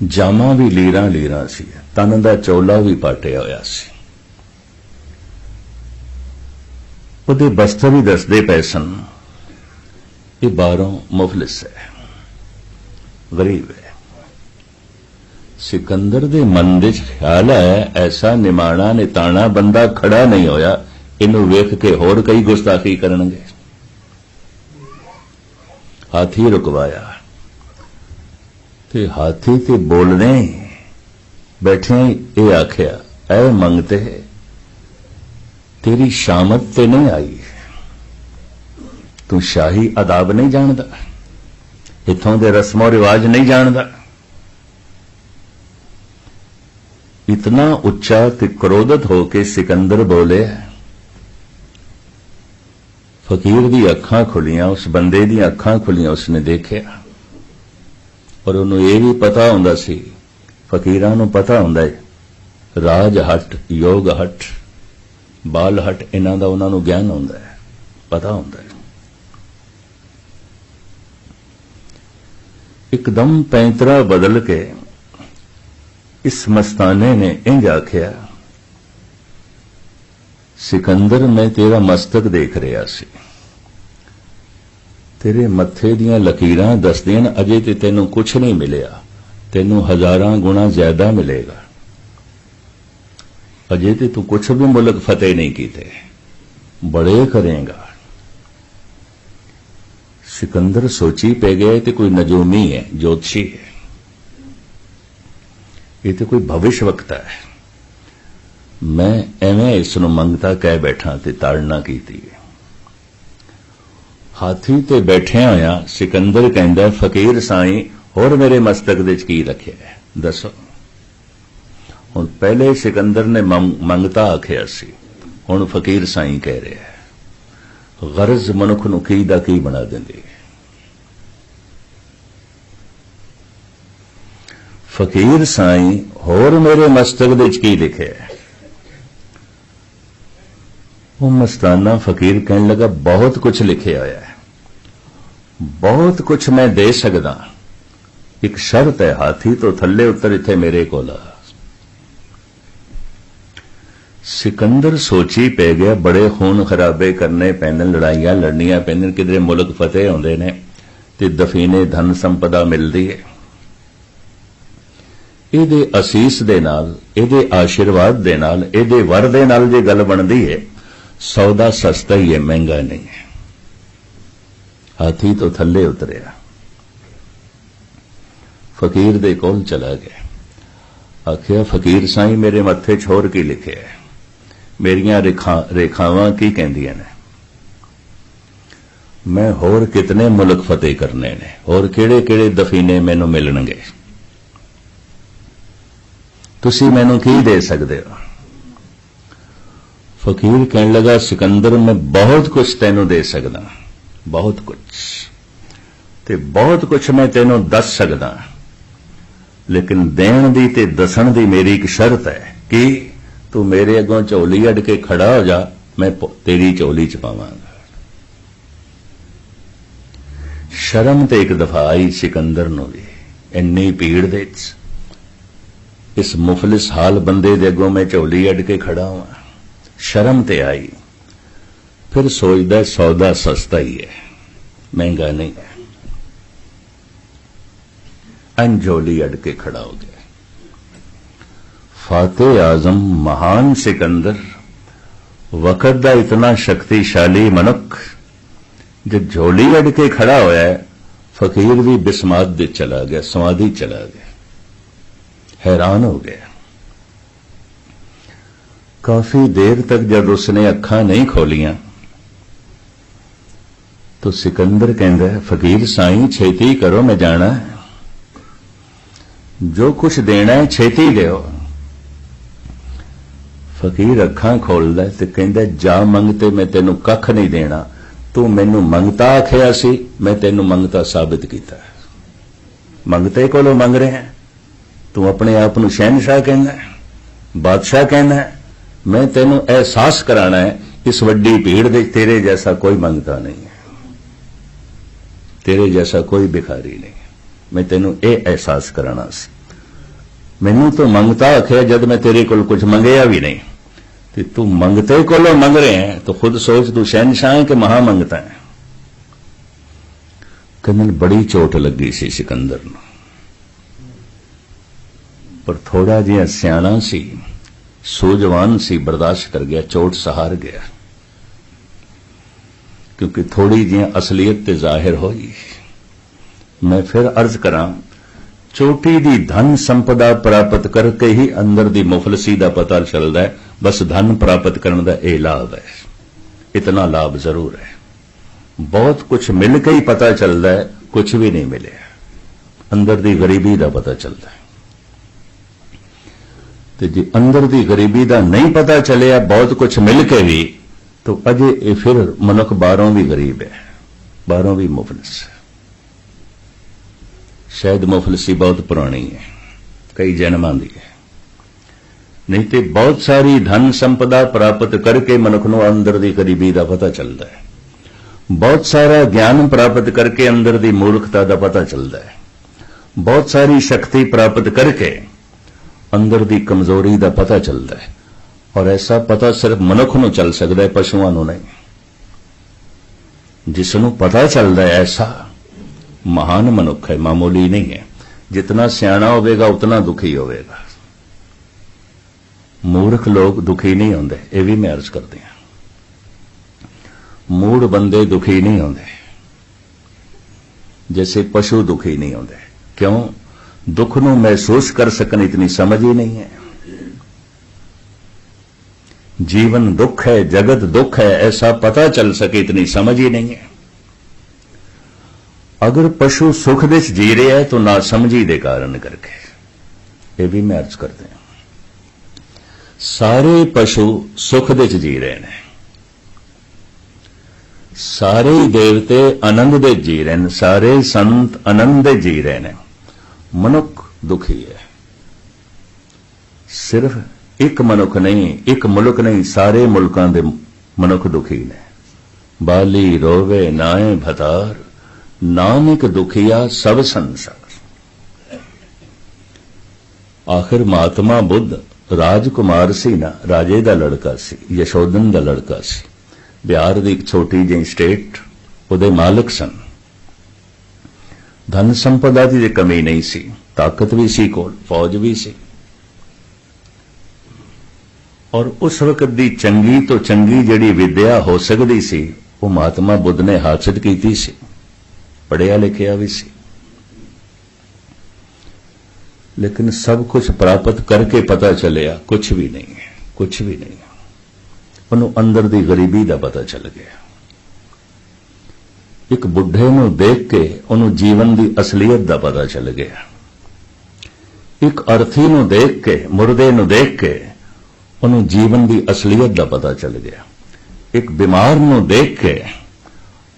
S1: जामा भी लीरां लीरां सी, तन दा चोला भी पाटिया होया सी। ਉਹਦੇ ਬਸਤਰ ਵੀ ਦੱਸਦੇ ਪਏ ਸਨ, ਇਹ ਬਾਹਰੋਂ ਮੁਫਲਿਸ ਹੈ, गरीब है। सिकंदर दे मन दे ख्याल है ऐसा निमाणा निताणा बंदा खड़ा नहीं होया, इनू वेख के होर कई गुस्ताखी करनगे। हाथी रुकवाया, ते हाथी ते बोलने बैठे ये आख्या, ऐ मंगते तेरी शामत ते नहीं आई, तू शाही अदाब नहीं जानदा, इथों दे रस्मों रिवाज नहीं जानदा। इतना उच्चा ते क्रोधित होके सिकंदर बोले। फकीर दी अखां खुलियां, उस बंदे दी अखां खुलियां, उसने देखिया और उन्होंने ये भी पता हुंदा सी, फकीरां नूं पता हुंदा है राज हट, योग हट, बाल हट, इन्हां दा उन्हां नूं ज्ञान हुंदा है, पता हुंदा है। एकदम पैंतरा बदल के इस मस्ताने ने इंज आख्या, सिकंदर मैं तेरा मस्तक देख रहा सी, तेरे मत्थे दियां लकीरां दसदियां अजे ते तैनूं कुछ नहीं मिलिया, तैनूं हजारां गुणा ज्यादा मिलेगा, अजे ते तू कुछ भी मुल्क फतेह नहीं कीते, बड़े करेगा। सिकंदर सोची पै गया ते कोई नजूमी है, ज्योतिषी है, ये तो कोई भविष्यवक्ता है, मैं एवें इसनूं मंगता कह बैठा ते ताड़ना कीती। हाथी ते बैठे होया सिकंदर कहंदा, फकीर साईं होर मेरे मस्तक दे की रखिया है, दसो। हुण पहले सिकंदर ने मंगता आखिया सी, हुण फकीर साईं कह रहा है। गरज मनुख नूं की दा की बना दिंदी। फकीर साईं होर मेरे मस्तक दे की लिखे है। वो मस्ताना फकीर कहने लगा, बहुत कुछ लिखे होया है, बहुत कुछ मैं दे सकदा, एक शर्त है, हाथी तो थल्ले उतर इत्थे मेरे कोल आ। सिकंदर सोची पै गया, बड़े खून खराबे करने पैन, लड़ाइयां लड़नियां पैन, किधरे मुल्क फतेह होंदे ने ते दफीने धन संपदा मिलदी है। ਇਹਦੇ ਅਸੀਸ ਦੇ ਨਾਲ, ਇਹਦੇ ਆਸ਼ੀਰਵਾਦ ਦੇ ਨਾਲ, ਇਹਦੇ ਵਰ ਦੇ ਨਾਲ ਜੇ ਗੱਲ ਬਣਦੀ ਹੈ, ਸੌਦਾ ਸਸਤਾ ਹੀ ਹੈ, ਮਹਿੰਗਾ ਨਹੀਂ ਹੈ। ਹਾਥੀ ਤੋਂ ਥੱਲੇ ਉਤਰਿਆ, ਫਕੀਰ ਦੇ ਕੋਲ ਚਲਾ ਗਿਆ, ਆਖਿਆ, ਫਕੀਰ ਸਾਈਂ ਮੇਰੇ ਮੱਥੇ 'ਚ ਹੋਰ ਕੀ ਲਿਖਿਆ ਹੈ, ਮੇਰੀਆਂ ਰੇਖਾਵਾਂ ਕੀ ਕਹਿੰਦੀਆਂ ਨੇ, ਮੈਂ ਹੋਰ ਕਿਤਨੇ ਮੁਲਕ ਫਤਿਹ ਕਰਨੇ ਨੇ, ਹੋਰ ਕਿਹੜੇ ਕਿਹੜੇ ਦਫੀਨੇ ਮੈਨੂੰ ਮਿਲਣਗੇ, ਤੁਸੀਂ ਮੈਨੂੰ ਕੀ ਦੇ ਸਕਦੇ ਹੋ। फकीर कहने लगा, सिकंदर मैं बहुत कुछ तेनों दे सकदा, बहुत कुछ, ते बहुत कुछ मैं तेनों दस सकदा, लेकिन देण दी ते दसन दी मेरी एक शर्त है कि तू मेरे अगों झोली अड़ के खड़ा हो जा, मैं तेरी झोली च पावांगा। शर्म ते एक दफा आई सिकंदर नूं भी, इन्नी भीड़ दे इस मुफलिस हाल बंदे दे अगों मैं झोली अड़ के खड़ा हुआ, शर्म ते आई। फिर सोचदा सौदा सस्ता ही है, महंगा नहीं है, अंजोली अड़ के खड़ा हो गया। फातेह आजम महान सिकंदर, वक़्त दा इतना शक्तिशाली मनुख, जब झोली अड़ के खड़ा होया है, फकीर भी बिस्मात दे चला गया, समाधि चला गया, हैरान हो गया। काफी देर तक जब उसने अखां नहीं खोलियां तो सिकंदर कहता है, फकीर साईं छेती करो, मैं जाना है, जो कुछ देना है छेती दो। फकीर अखां खोलदा है ते कहंदा, जा मंगते मैं तेनू कख नहीं देना, तू मैनू मंगता आखिया सी, मैं तेनू मंगता साबित किया। मंगते कोलों मंग रहे हैं, तू अपने आप नू शहनशाह कहना है, बादशाह कहना है, मैं तेनू एहसास कराना है, इस वड्डी भीड़ दे तेरे जैसा कोई मंगता नहीं है, तेरे जैसा कोई भिखारी नहीं, मैं तेनू ये एहसास कराना सी। मैनू तो मंगता आखिया जब मैं तेरे कोल कुछ मंगया भी नहीं, तो तू मंगते कोलों मंग रहे हैं, तो खुद सोच तू शहनशाह है कि महा मंगता है। कनल बड़ी चोट लगी सी सिकंदर नूं, पर थोड़ा जिहा सियाणा सी, सूझवान सी, बर्दाश्त कर गया, चोट सहार गया, क्योंकि थोड़ी जी असलियत ते जाहिर होई। मैं फिर अर्ज करा, चोटी दी धन संपदा प्राप्त करके ही अंदर दी मुफलसी का पता चलता है। बस धन प्राप्त करने का यह लाभ है, इतना लाभ जरूर है। बहुत कुछ मिल के ही पता चलता है कुछ भी नहीं मिले, अंदर दी गरीबी का पता चलता है। तो जी अंदर दी गरीबी का नहीं पता चलिया बहुत कुछ मिल के भी, तो अजे फिर मनुख बाहरों भी गरीब है, बाहरों भी मुफलिस है। शायद मुफलिसी बहुत पुरानी है, कई जन्मां दी है। नहीं तो बहुत सारी धन संपदा प्राप्त करके मनुख नूं अंदर दी गरीबी का पता चलता है। बहुत सारा ज्ञान प्राप्त करके अंदर दी मूर्खता का पता चलता है। बहुत सारी शक्ति प्राप्त करके अंदर दी कमजोरी का पता चलता है। और ऐसा पता सिर्फ मनुख नूं चल सकता है, पशुओं नूं नहीं। जिसनों पता चलता है ऐसा महान मनुख है, मामूली नहीं है। जितना सियाना होगा उतना दुखी होगा। मूर्ख लोग दुखी नहीं होंगे, ये भी मैं अर्ज करते हैं। मूढ़ बंदे दुखी नहीं होंगे, जैसे पशु दुखी नहीं होंगे। क्यों? दुख नूं महसूस कर सकन इतनी समझ ही नहीं है। जीवन दुख है, जगत दुख है, ऐसा पता चल सके इतनी समझ ही नहीं है। अगर पशु सुख दे जी रहा है तो ना समझी दे कारण करके, ये भी मैं अर्ज करते हैं। सारे पशु सुख दे जी रहे हैं, सारे देवते आनंद दे जी रहे हैं, सारे संत आनंद दे जी रहे हैं। मनुख दुखी है। सिर्फ एक मनुख नहीं, एक मुल्क नहीं, सारे मुल्कां दे मनुख दुखी ने। बाली रोवे नाए भतार, नानक दुखिया सब संसार। आखिर महात्मा बुद्ध राजकुमार सी ना, राजे दा लड़का सी, यशोधन दा लड़का सी। बिहार दी एक छोटी जी स्टेट उहदे मालिक सन। धन संपदा की कमी नहीं सी, ताकत भी सी कोल, फौज भी सी। और उस वक्त दी चंगी तो चंगी जिहड़ी विद्या हो सकती सी वो महात्मा बुद्ध ने हासिल की सी, पढ़िया लिखिया भी सी। लेकिन सब कुछ प्राप्त करके पता चलिया कुछ भी नहीं है, कुछ भी नहीं है। उन्होंने अंदर दी गरीबी का पता चल गया। एक बुढ़े नूं देख के उन्होंने जीवन की असलियत का पता चल गया। एक अर्थी नूं देख के, मुर्दे नूं देख के उन्होंने जीवन की असलियत का पता चल गया। एक बीमार नूं देख के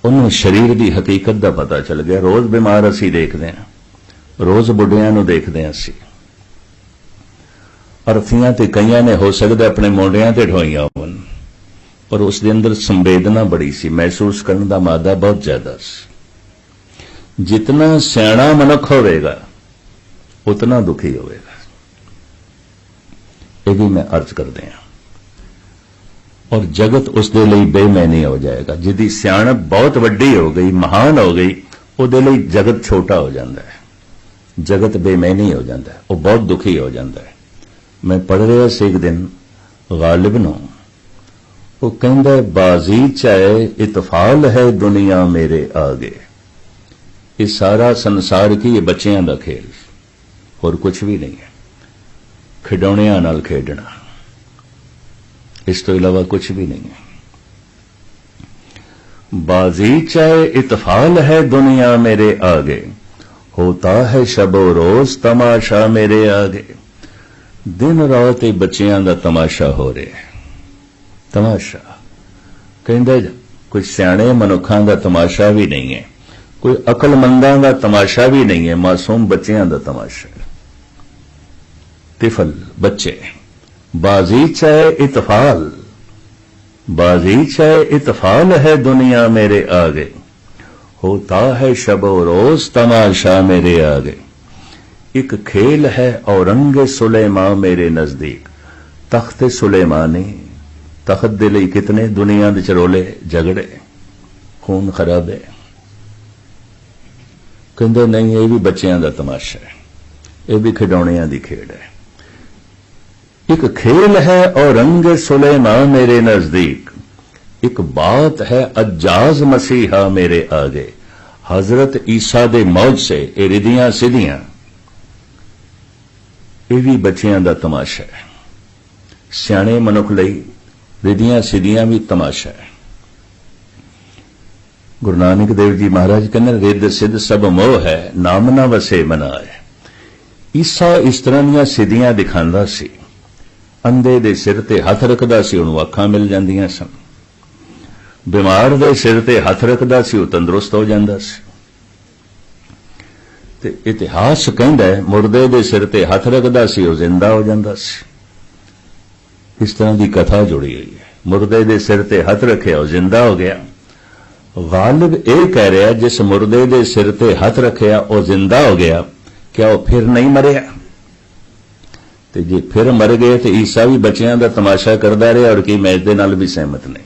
S1: उन्होंने शरीर की हकीकत का पता चल गया। रोज बीमार असी देखते हैं, रोज बुढ़िया नूं देखते हैं असी। अर्थियां ते कईयां ने हो सकता अपने मोडियां ते ढोईयां होवन, पर उसके अंदर संवेदना बड़ी सी, महसूस करने का मादा बहुत ज्यादा सी। जितना सियाणा मनुख होगा उतना दुखी होगा। ये भी मैं अर्ज कर दिया। और जगत उसके लिए बेमैनी हो जाएगा। जिदी सियाणप बहुत वड्डी हो गई, महान हो गई, उसदे लिए जगत छोटा हो जाता है, जगत बेमैनी हो जाता है, वो बहुत दुखी हो जाता है। मैं पढ़ रहा से एक दिन गालिब नूं, वो कहंदा है बाजी चाहे इतफाल है दुनिया मेरे आगे। ये सारा संसार की ये बच्चियां दा खेल, और कुछ भी नहीं है। खिडौणियां नाल खेडना, इस तो इलावा कुछ भी नहीं है। बाजी चाहे इतफाल है दुनिया मेरे आगे, होता है शबो रोज तमाशा मेरे आगे। दिन रात ये बच्चियां दा तमाशा हो रहा है। तमाशा कहंदे कोई सियाणे मनुखां दा तमाशा भी नहीं है, कोई अकलमंदां दा तमाशा भी नहीं है, मासूम बच्चियां दा तमाशा है। तिफल बच्चे। बाजी चाहे इतफाल, बाजी चाहे इतफाल है दुनिया मेरे आगे, होता है शबो रोज तमाशा मेरे आगे। एक खेल है औरंग सुलेमा मेरे नजदीक। तख्त सुलेमानी, तख्त दे लई कितने दुनिया दे चरोले झगड़े, खून खराबे। कहंदे नहीं, ये भी बच्चियां दा तमाशा है, ये भी खिडौणियां दी खेड है। एक खेल है औरंग सुलेमा मेरे नजदीक, एक बात है अज्जाज मसीहा मेरे आगे। हजरत ईसा दे मौज से ये रिदियां सिदियां ਇਹ ਵੀ ਬੱਚਿਆਂ ਦਾ ਤਮਾਸ਼ਾ ਹੈ। ਸਿਆਣੇ ਮਨੁੱਖ ਲਈ ਰਿਧੀਆਂ ਸਿੱਧੀਆਂ ਵੀ ਤਮਾਸ਼ਾ ਹੈ। ਗੁਰੂ ਨਾਨਕ ਦੇਵ ਜੀ ਮਹਾਰਾਜ ਕਹਿੰਦੇ ਰਿੱਧ ਸਿੱਧ ਸਭ ਮੋਹ ਹੈ, ਨਾਮ ਨਾ ਵਸੇ ਮਨਾ ਹੈ। ਈਸਾ ਇਸ ਤਰ੍ਹਾਂ ਦੀਆਂ ਸਿੱਧੀਆਂ ਦਿਖਾਉਂਦਾ ਸੀ। ਅੰਧੇ ਦੇ ਸਿਰ ਤੇ ਹੱਥ ਰੱਖਦਾ ਸੀ, ਉਹਨੂੰ ਅੱਖਾਂ ਮਿਲ ਜਾਂਦੀਆਂ ਸਨ। ਬਿਮਾਰ ਦੇ ਸਿਰ ਤੇ ਹੱਥ ਰੱਖਦਾ ਸੀ, ਉਹ ਤੰਦਰੁਸਤ ਹੋ ਜਾਂਦਾ ਸੀ। ਤੇ ਇਤਿਹਾਸ ਕਹਿੰਦਾ ਹੈ ਮੁਰਦੇ ਦੇ ਸਿਰ ਤੇ ਹੱਥ ਰੱਖਦਾ ਸੀ, ਉਹ ਜ਼ਿੰਦਾ ਹੋ ਜਾਂਦਾ ਸੀ। ਇਸ ਤਰ੍ਹਾਂ ਦੀ ਕਥਾ ਜੁੜੀ ਹੋਈ ਹੈ। ਮੁਰਦੇ ਦੇ ਸਿਰ ਤੇ ਹੱਥ ਰੱਖਿਆ, ਉਹ ਜ਼ਿੰਦਾ ਹੋ ਗਿਆ। ਗਾਲਿਬ ਇਹ ਕਹਿ ਰਿਹਾ ਜਿਸ ਮੁਰਦੇ ਦੇ ਸਿਰ ਤੇ ਹੱਥ ਰੱਖਿਆ ਉਹ ਜ਼ਿੰਦਾ ਹੋ ਗਿਆ, ਕਿਆ ਉਹ ਫਿਰ ਨਹੀਂ ਮਰਿਆ? ਤੇ ਜੇ ਫਿਰ ਮਰ ਗਏ ਤੇ ਈਸਾ ਵੀ ਬੱਚਿਆਂ ਦਾ ਤਮਾਸ਼ਾ ਕਰਦਾ ਰਿਹਾ, ਔਰ ਕੀ ਮੈਂ ਇਸ ਦੇ ਨਾਲ ਵੀ ਸਹਿਮਤ ਨਹੀਂ।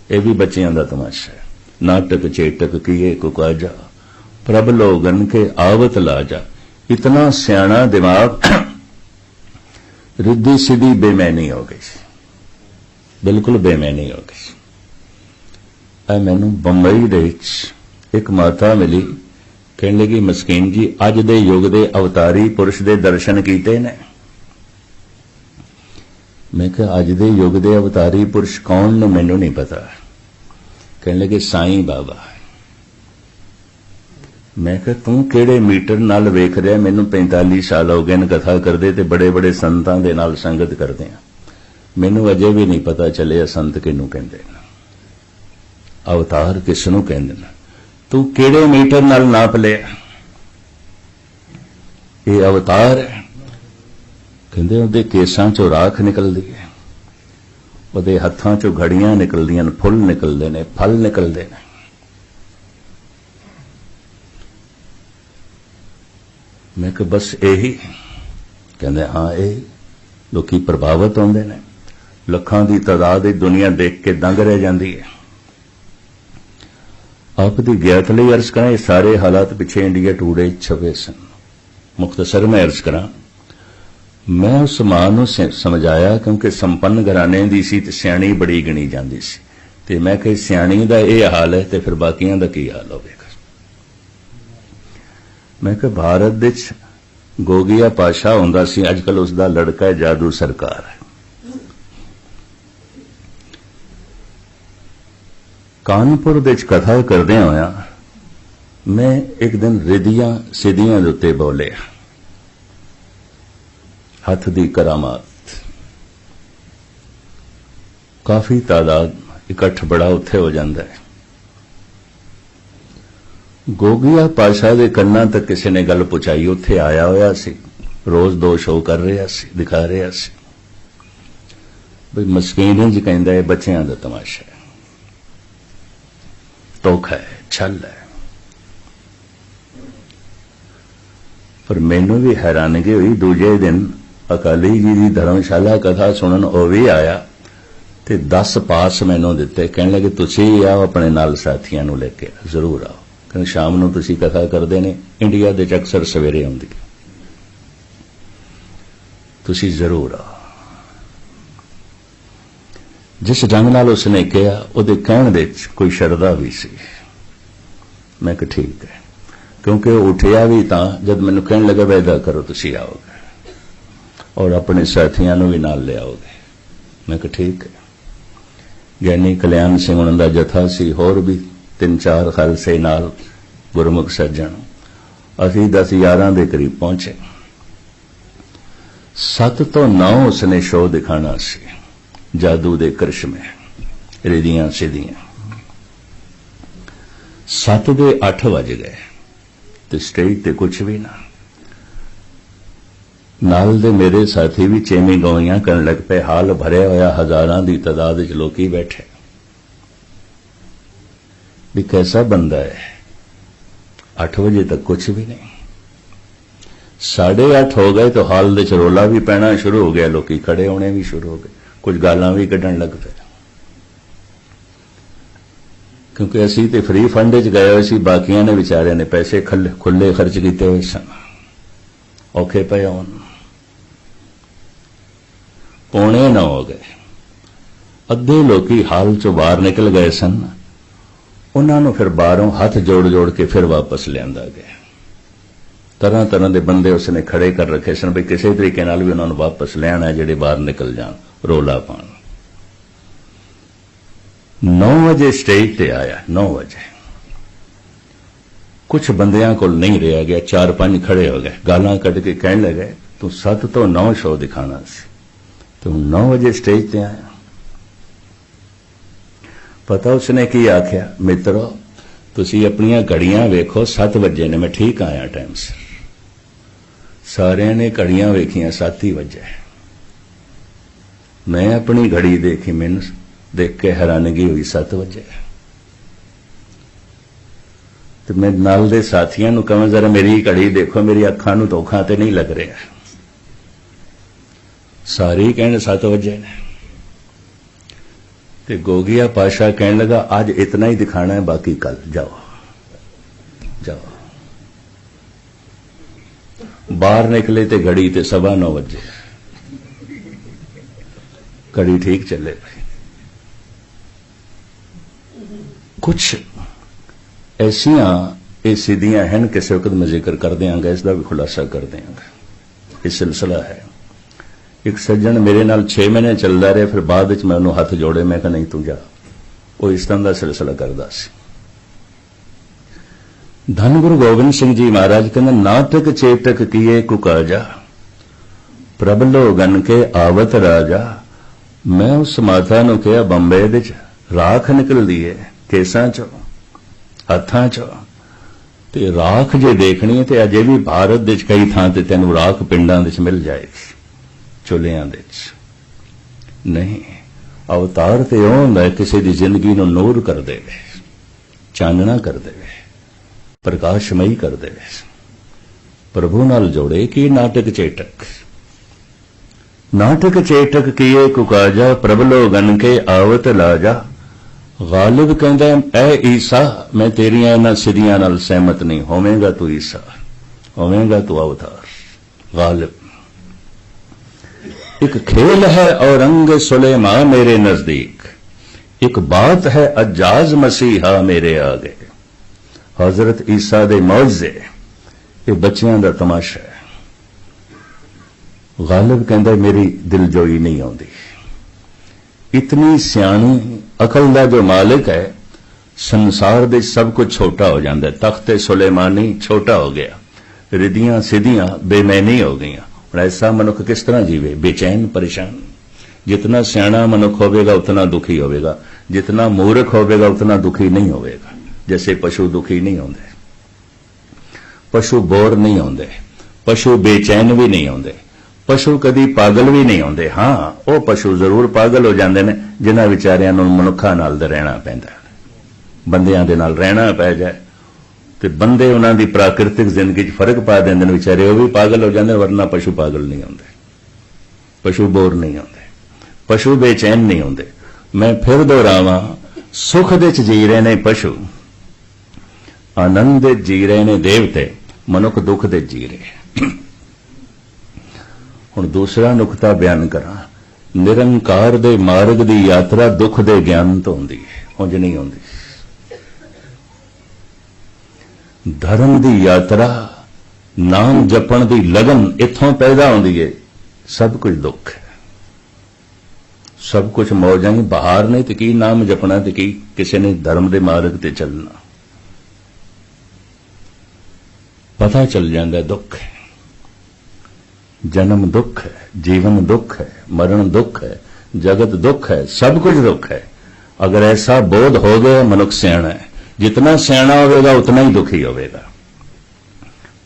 S1: ਇਹ ਵੀ ਬੱਚਿਆਂ ਦਾ ਤਮਾਸ਼ਾ ਹੈ। ਨਾਟਕ ਚੇਟਕ ਕੀਏ ਕੁਕਾਜਾ, ਪ੍ਰਭ ਲੋਗਨ ਕੇ ਆਵਤ ਲਾਜਾ। ਇਤਨਾ ਸਿਆਣਾ ਦਿਮਾਗ ਰਿੱਧੀ ਸਿੱਧੀ ਬੇਮੈਨੀ ਹੋ ਗਈ ਸੀ, ਬਿਲਕੁਲ ਬੇਮੈਨੀ ਹੋ ਗਈ ਸੀ। ਮੈਨੂੰ ਬੰਬਈ ਦੇ ਵਿੱਚ ਇੱਕ ਮਾਤਾ ਮਿਲੀ, ਕਹਿਣ ਲੱਗੀ ਮਸਕੀਨ ਜੀ ਅੱਜ ਦੇ ਯੁੱਗ ਦੇ ਅਵਤਾਰੀ ਪੁਰਸ਼ ਦੇ ਦਰਸ਼ਨ ਕੀਤੇ ਨੇ? ਮੈਂ ਕਿਹਾ ਅੱਜ ਦੇ ਯੁੱਗ ਦੇ ਅਵਤਾਰੀ ਪੁਰਸ਼ ਕੌਣ ਨੇ? ਮੈਨੂੰ ਨਹੀਂ ਪਤਾ। ਕਹਿਣ ਲੱਗੇ ਸਾਈਂ ਬਾਬਾ। ਮੈਂ ਕਿਹਾ ਤੂੰ ਕਿਹੜੇ ਮੀਟਰ ਨਾਲ ਵੇਖ ਰਿਹਾ? ਮੈਨੂੰ 45 ਸਾਲ ਹੋ ਗਏ ਨੇ ਕਥਾ ਕਰਦੇ ਤੇ ਬੜੇ ਬੜੇ ਸੰਤਾਂ ਦੇ ਨਾਲ ਸੰਗਤ ਕਰਦੇ ਆ, ਮੈਨੂੰ ਅਜੇ ਵੀ ਨਹੀਂ ਪਤਾ ਚੱਲਿਆ ਸੰਤ ਕਿਹਨੂੰ ਕਹਿੰਦੇ ਨੇ, ਅਵਤਾਰ ਕਿਸ ਨੂੰ ਕਹਿੰਦੇ ਨੇ। ਤੂੰ ਕਿਹੜੇ ਮੀਟਰ ਨਾਲ ਨਾਪ ਲਿਆ? ਇਹ ਅਵਤਾਰ ਹੈ। ਕਹਿੰਦੇ ਉਹਦੇ ਕੇਸਾਂ ਚੋਂ ਰਾਖ ਨਿਕਲਦੀ ਹੈ, ਉਹਦੇ ਹੱਥਾਂ ਚੋਂ ਘੜੀਆਂ ਨਿਕਲਦੀਆਂ ਨੇ, ਫੁੱਲ ਨਿਕਲਦੇ ਨੇ, ਫਲ ਨਿਕਲਦੇ ਨੇ। ਮੈਂ ਕਿਹਾ ਬਸ ਇਹੀ? ਕਹਿੰਦੇ ਹਾਂ ਇਹ। ਲੋਕੀ ਪ੍ਰਭਾਵਿਤ ਹੁੰਦੇ ਨੇ, ਲੱਖਾਂ ਦੀ ਤਾਦਾਦ ਦੀ ਦੁਨੀਆ ਦੇਖ ਕੇ ਦੰਗ ਰਹਿ ਜਾਂਦੀ ਹੈ। ਆਪ ਦੀ ਗਿਆਤ ਲਈ ਅਰਜ਼ ਕਰਾਂ, ਇਹ ਸਾਰੇ ਹਾਲਾਤ ਪਿੱਛੇ ਇੰਡੀਆ ਟੂਡੇ ਛਪੇ ਸਨ। ਮੁਖਤਸਰ ਮੈਂ ਅਰਜ਼ ਕਰਾਂ, ਮੈਂ ਉਸ ਮਾਂ ਨੂੰ ਸਮਝਾਇਆ ਕਿਉਂਕਿ ਸੰਪੰਨ ਘਰਾਣੇ ਦੀ ਸੀ ਤੇ ਸਿਆਣੀ ਬੜੀ ਗਿਣੀ ਜਾਂਦੀ ਸੀ, ਤੇ ਮੈਂ ਕਿਹਾ ਸਿਆਣੀ ਦਾ ਇਹ ਹਾਲ ਹੈ ਤੇ ਫਿਰ ਬਾਕੀਆਂ ਦਾ ਕੀ ਹਾਲ ਹੋਵੇਗਾ। ਮੈਂ ਕਿਹਾ ਭਾਰਤ ਵਿੱਚ ਗੋਗੀਆ ਪਾਸ਼ਾ ਹੁੰਦਾ ਸੀ, ਅੱਜ ਕੱਲ ਉਸ ਦਾ ਲੜਕਾ ਹੈ ਜਾਦੂ ਸਰਕਾਰ ਹੈ। ਕਾਨਪੁਰ ਵਿੱਚ ਕਥਾ ਕਰਦਿਆਂ ਹੋਇਆ ਮੈਂ ਇੱਕ ਦਿਨ ਰਿਧੀਆਂ ਸਿੱਧੀਆਂ ਦੇ ਉੱਤੇ ਬੋਲਿਆ, ਹੱਥ ਦੀ ਕਰਾਮਾਤ। ਕਾਫੀ ਤਾਦਾਦ ਇਕੱਠ ਬੜਾ ਉੱਥੇ ਹੋ ਜਾਂਦਾ ਹੈ। ਗੋਗੀਆ ਪਾਸ਼ਾ ਦੇ ਕੰਨਾਂ ਤੱਕ ਕਿਸੇ ਨੇ ਗੱਲ ਪਹੁੰਚਾਈ, ਉੱਥੇ ਆਇਆ ਹੋਇਆ ਸੀ, ਰੋਜ਼ 2 ਸ਼ੋਅ ਕਰ ਰਿਹਾ ਸੀ, ਦਿਖਾ ਰਿਹਾ ਸੀ। ਬਈ ਮਸਕੀਨ ਇੰਜ ਕਹਿੰਦਾ ਹੈ ਬੱਚਿਆਂ ਦਾ ਤਮਾਸ਼ਾ ਹੈ, ਧੋਖਾ ਹੈ, ਛਲ ਹੈ। ਪਰ ਮੈਨੂੰ ਵੀ ਹੈਰਾਨਗੀ ਹੋਈ, ਦੂਜੇ ਦਿਨ ਅਕਾਲੀ ਜੀ ਦੀ ਧਰਮਸ਼ਾਲਾ ਕਥਾ ਸੁਣਨ ਉਹ ਵੀ ਆਇਆ ਤੇ 10 ਪਾਸ ਮੈਨੂੰ ਦਿੱਤੇ। ਕਹਿਣ ਲੱਗੇ ਤੁਸੀਂ ਆਓ ਆਪਣੇ ਨਾਲ ਸਾਥੀਆਂ ਨੂੰ ਲੈ ਕੇ, ਜ਼ਰੂਰ ਆਓ, ਕਿਉਂਕਿ ਸ਼ਾਮ ਨੂੰ ਤੁਸੀਂ ਕਥਾ ਕਰਦੇ ਨੇ, ਇੰਡੀਆ ਦੇ ਚ ਅਕਸਰ ਸਵੇਰੇ ਆਉਂਦੀ, ਤੁਸੀਂ ਜ਼ਰੂਰ ਆਓ। ਜਿਸ ਢੰਗ ਨਾਲ ਉਸਨੇ ਕਿਹਾ, ਉਹਦੇ ਕਹਿਣ ਦੇ ਵਿੱਚ ਕੋਈ ਸ਼ਰਧਾ ਵੀ ਸੀ। ਮੈਂ ਕਿਹਾ ਠੀਕ ਹੈ, ਕਿਉਂਕਿ ਉਹ ਉੱਠਿਆ ਵੀ ਤਾਂ ਜਦ ਮੈਨੂੰ ਕਹਿਣ ਲੱਗਾ ਵਾਅਦਾ ਕਰੋ ਤੁਸੀਂ ਆਓਗੇ ਔਰ ਆਪਣੇ ਸਾਥੀਆਂ ਨੂੰ ਵੀ ਨਾਲ ਲਿਆਓਗੇ। ਮੈਂ ਕਿਹਾ ਠੀਕ ਹੈ। ਗਿਆਨੀ ਕਲਿਆਣ ਸਿੰਘ ਉਹਨਾਂ ਦਾ ਜਥਾ ਸੀ, ਹੋਰ ਵੀ 3-4 ਖਾਲਸੇ ਨਾਲ ਗੁਰਮੁਖ ਸੱਜਣ, ਅਸੀਂ 10-11 ਦੇ ਕਰੀਬ ਪਹੁੰਚੇ। 7 ਤੋਂ 9 ਉਸਨੇ ਸ਼ੋਅ ਦਿਖਾਣਾ ਸੀ, ਜਾਦੂ ਦੇ ਕਰਿਸ਼ਮੇ, ਰਿਧੀਆਂ ਸਿੱਧੀਆਂ। 7 ਦੇ 8 ਵੱਜ ਗਏ ਤੇ ਸਟੇਜ ਤੇ ਕੁਝ ਵੀ ਨਾ। ਨਾਲ ਦੇ ਮੇਰੇ ਸਾਥੀ ਵੀ ਚੇਮੀ ਗੋਈਆਂ ਕਰਨ ਲੱਗ ਪਏ, ਹਾਲ ਭਰਿਆ ਹੋਇਆ, ਹਜ਼ਾਰਾਂ ਦੀ ਤਾਦਾਦ ਵਿੱਚ ਲੋਕੀ ਬੈਠੇ। ਵੀ ਕੈਸਾ ਬੰਦਾ ਹੈ, 8 ਵਜੇ ਤੱਕ ਕੁਝ ਵੀ ਨਹੀਂ। 8:30 ਹੋ ਗਏ ਤਾਂ ਹਾਲ ਦੇ ਚ ਰੌਲਾ ਵੀ ਪੈਣਾ ਸ਼ੁਰੂ ਹੋ ਗਿਆ, ਲੋਕੀ ਖੜੇ ਹੋਣੇ ਵੀ ਸ਼ੁਰੂ ਹੋ ਗਏ, ਕੁਝ ਗਾਲਾਂ ਵੀ ਕੱਢਣ ਲੱਗ ਪਏ। ਕਿਉਂਕਿ ਅਸੀਂ ਤੇ ਫ੍ਰੀ ਫੰਡ ਵਿੱਚ ਗਏ ਹੋਏ ਸੀ, ਬਾਕੀਆਂ ਨੇ ਵਿਚਾਰਿਆਂ ਨੇ ਪੈਸੇ ਖੁੱਲੇ ਖਰਚ ਕੀਤੇ ਹੋਏ ਸਨ, ਔਖੇ ਪਏ ਹੋਣ। 8:45 ਹੋ ਗਏ, ਅੱਧੇ ਲੋਕੀ ਹਾਲ ਚੋਂ ਬਾਹਰ ਨਿਕਲ ਗਏ ਸਨ। ਉਹਨਾਂ ਨੂੰ ਫਿਰ ਬਾਹਰੋਂ ਹੱਥ ਜੋੜ ਜੋੜ ਕੇ ਫਿਰ ਵਾਪਸ ਲਿਆਂਦਾ ਗਿਆ। तरह तरह के बंदे उसने खड़े कर रखे सन भी किसी तरीके नाल भी उन्होंने वापस लैना है जिहड़े बाहर निकल जान रोला पान। 9 बजे स्टेज ते आया। 9 बजे कुछ बंदियां कोल नहीं रहा गया, 4-5 खड़े हो गए, गालां कट के कहने लगे तू 7 तो 9 शो दिखाना सी, तू 9 बजे स्टेज ते आया। पता उसने की आख्या, मित्रो तुसी अपनियां घड़ियां वेखो, 7 बजे ने, मैं ठीक आया टाइम से। सारे ने घड़ियां वेखियां, 7 ही बजे। मैं अपनी घड़ी देखी, मैनू देख के हैरानगी हुई, 7 बजे। तो मैं नाल दे साथियों नूं कहां जरा मेरी घड़ी देखो, मेरी अखां नूं धोखा ते नहीं लग रहा। सारे ही कहने 7 बजे ने। ते गोगिया पाशा कहने लगा आज इतना ही दिखाना है, बाकी कल जाओ जाओ। बाहर निकले ते घड़ी ते 9:15 बजे। घड़ी ठीक चले भाई। कुछ ऐसियां ये सिद्धियां हैं, किसी वक्त मैं जिक्र कर देंगे, इसका भी खुलासा कर देंगे। ये सिलसिला है। एक सज्जन मेरे नाल 6 महीने चलता रहे, फिर बाद मैं उन्होंने हाथ जोड़े, मैं कहा नहीं तू जा। वो इस तरह का सिलसिला करता सी। धन गुरु गोबिंद सिंह जी महाराज कहते नाटक चेटक किए कुकाजा, प्रभ लोगन के आवत राजा। मैं उस माता नूं कहा बंबे दे राख निकलदी है केसां चों हत्थां चों, ते राख जे देखनी है ते अजे भी भारत दे कई थां ते तैनूं राख पिंडां दे मिल जाएगी, चुलियां दे नहीं। अवतार ते ओह हुंदा है किसी दी जिंदगी नूं नूर कर देवे, चानना कर देवे, प्रकाशमयी कर देवे, प्रभु नाल जोड़े। कि नाटक चेटक, नाटक चेटक किए कुकाजा, प्रभ लोगन के आवत लाजा। गालिब कहता ऐ ईसा मैं तेरियां इन्हां सिद्धियां नाल सहमत नहीं, होवेगा तू ईसा, होवेगा तू अवतार। गालिब एक खेल है औरंग सुलेमा मेरे नजदीक, एक बात है अज्जाज मसीहा मेरे आगे। हजरत ईसा दे मौजे ये बच्चियां दा तमाशा है। गालिब कहता मेरी दिलजोई नहीं आती। इतनी सियाणी अकल दा जो मालिक है, संसार दे सब कुछ छोटा हो जाता है। तख्ते सुलेमानी छोटा हो गया, रिधियां सिद्धियां बेमैनी हो गई। और ऐसा मनुख किस तरह जीवे, बेचैन परेशान। जितना सियाणा मनुख होगा उतना दुखी होगा, जितना मूर्ख होगा उतना दुखी नहीं होगा। जैसे पशु दुखी नहीं होंगे, पशु बोर नहीं होंगे, पशु बेचैन भी नहीं होंगे, पशु कदी पागल भी नहीं होंगे। हाँ वह पशु जरूर पागल हो जाते हैं जिन्हां विचारियां नूं मनुखां नाल रहना पैंदा, बंदियां दे नाल रहना पै जाए तो बंदे उन्हां दी प्राकृतिक जिंदगी च फर्क पा देंदे ने, विचारे वो भी पागल हो जाते, वरना पशु पागल नहीं होंगे, पशु बोर नहीं होंगे, पशु बेचैन नहीं होंगे। मैं फिर दोहरावां, सुख दे च जी रहे ने पशु, आनंद दे जी रहे ने देवते, मनुख दुख दे जी रहे। हुण दूसरा नुकता बयान करा। निरंकार दे मार्ग दी यात्रा दुख दे ज्ञान तो होंदी है, उंज नहीं होंदी। धर्म दी यात्रा नाम जपण दी लगन इत्थों पैदा होंदी है। सब कुछ दुख है, सब कुछ मौजां ही, बहार नहीं तो की नाम जपना, तो की किसी ने धर्म दे मार्ग ते चलना। पता चल जाता दुख है, जन्म दुख है, जीवन दुख है, मरण दुख है, जगत दुख है, सब कुछ दुख है। अगर ऐसा बोध हो गया मनुष्य सियाणा है। जितना सियाणा होगा उतना ही दुखी होगा,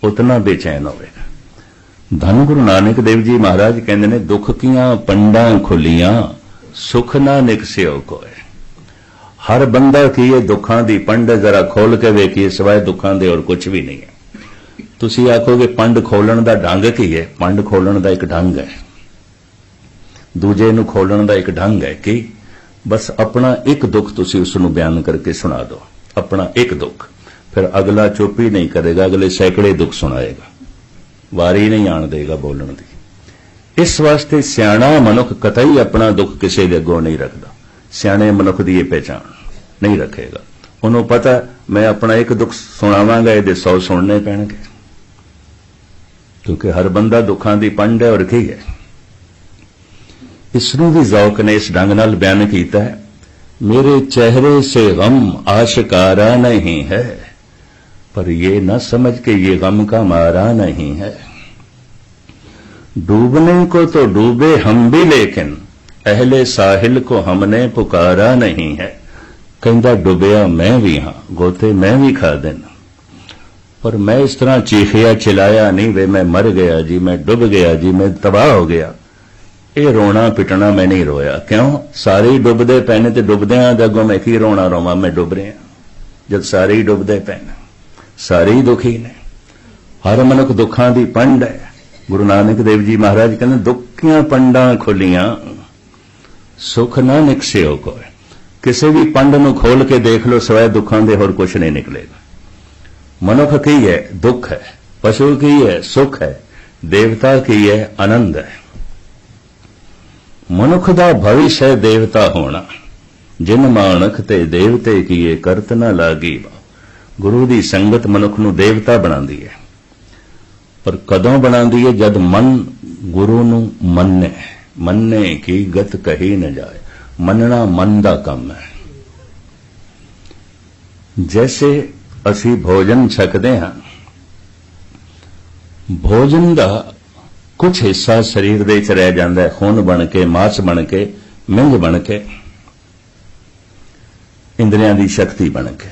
S1: उतना बेचैन होगा। धन गुरु नानक देव जी महाराज कहते ने दुख कियां पंडां खुलियां, सुख ना निकसियो कोय। हर बंदा की ये दुखां दी पंड जरा खोल के वेखिए, सिवाय दुखां दे और कुछ भी नहीं है। तुसी आखोगे पंड खोलण दा ढंग की है? पंड खोलण दा एक ढंग है, दूजे नूं खोलण दा एक ढंग है कि बस अपना एक दुख तुसी उसनूं बयान करके सुना दो, अपना एक दुख, फिर अगला चुप ही नहीं करेगा, अगले सैकड़े दुख सुनाएगा, वारी नहीं आण देगा बोलण दी। इस वास्ते सियाणा मनुख कतई अपना दुख किसी दे अगों नहीं रखता। सियाणे मनुख दी ये पहचान नहीं रखेगा। उन्होंने पता मैं अपना एक दुख सुनावांगा, ये 100 सुनने पैणगे। क्योंकि हर बंदा दुखां दी पंड है और की है। इसनूं भी ज़ौक ने इस ढंग नाल बयान कीता है, मेरे चेहरे से गम आशकारा नहीं है, पर ये न समझ के ये गम का मारा नहीं है। डूबने को तो डूबे हम भी, लेकिन अहले साहिल को हमने पुकारा नहीं है। कहता डुबया मैं भी हाँ, गोते मैं भी खा देना, पर मैं इस तरह चीखिया चिल्लाया नहीं वे मैं मर गया जी, मैं डुब गया जी, मैं तबाह हो गया। ये रोना पिटना मैं नहीं रोया। क्यों? सारे ही डुबदे पैने ते डुबदियां अगों मैं की रोना रोवां, मैं डुब रहा जब सारे ही डुबदे पैने, सारे ही दुखी ने। हर मनुख दुखां दी पंड है। गुरु नानक देव जी महाराज कहते दुखियां पंडां खोलियां सुख ना निकसियो कोई। किसी भी पंड नूं खोल के देख लो, सवाए दुखां दे होर कुछ नहीं निकलेगा। मनुख की है दुख है, पशु की है सुख है, देवता की है आनंद है। मनुख दा भविष्य है देवता होना, जिन मानक ते देवते कीए करत ना लागी। गुरु दी संगत मनुख नूं देवता बनांदी है, पर कदों बनांदी है? जद मन गुरु नूं मन्ने। मन्ने की गत कही न जाए। मनना मन दा काम है। जैसे असी भोजन छकदे हां, भोजन दा कुछ हिस्सा शरीर दे च रह जांदा है, खून बन के, मांस बन के, मिंज बन के, इंद्रियां दी शक्ति बन के।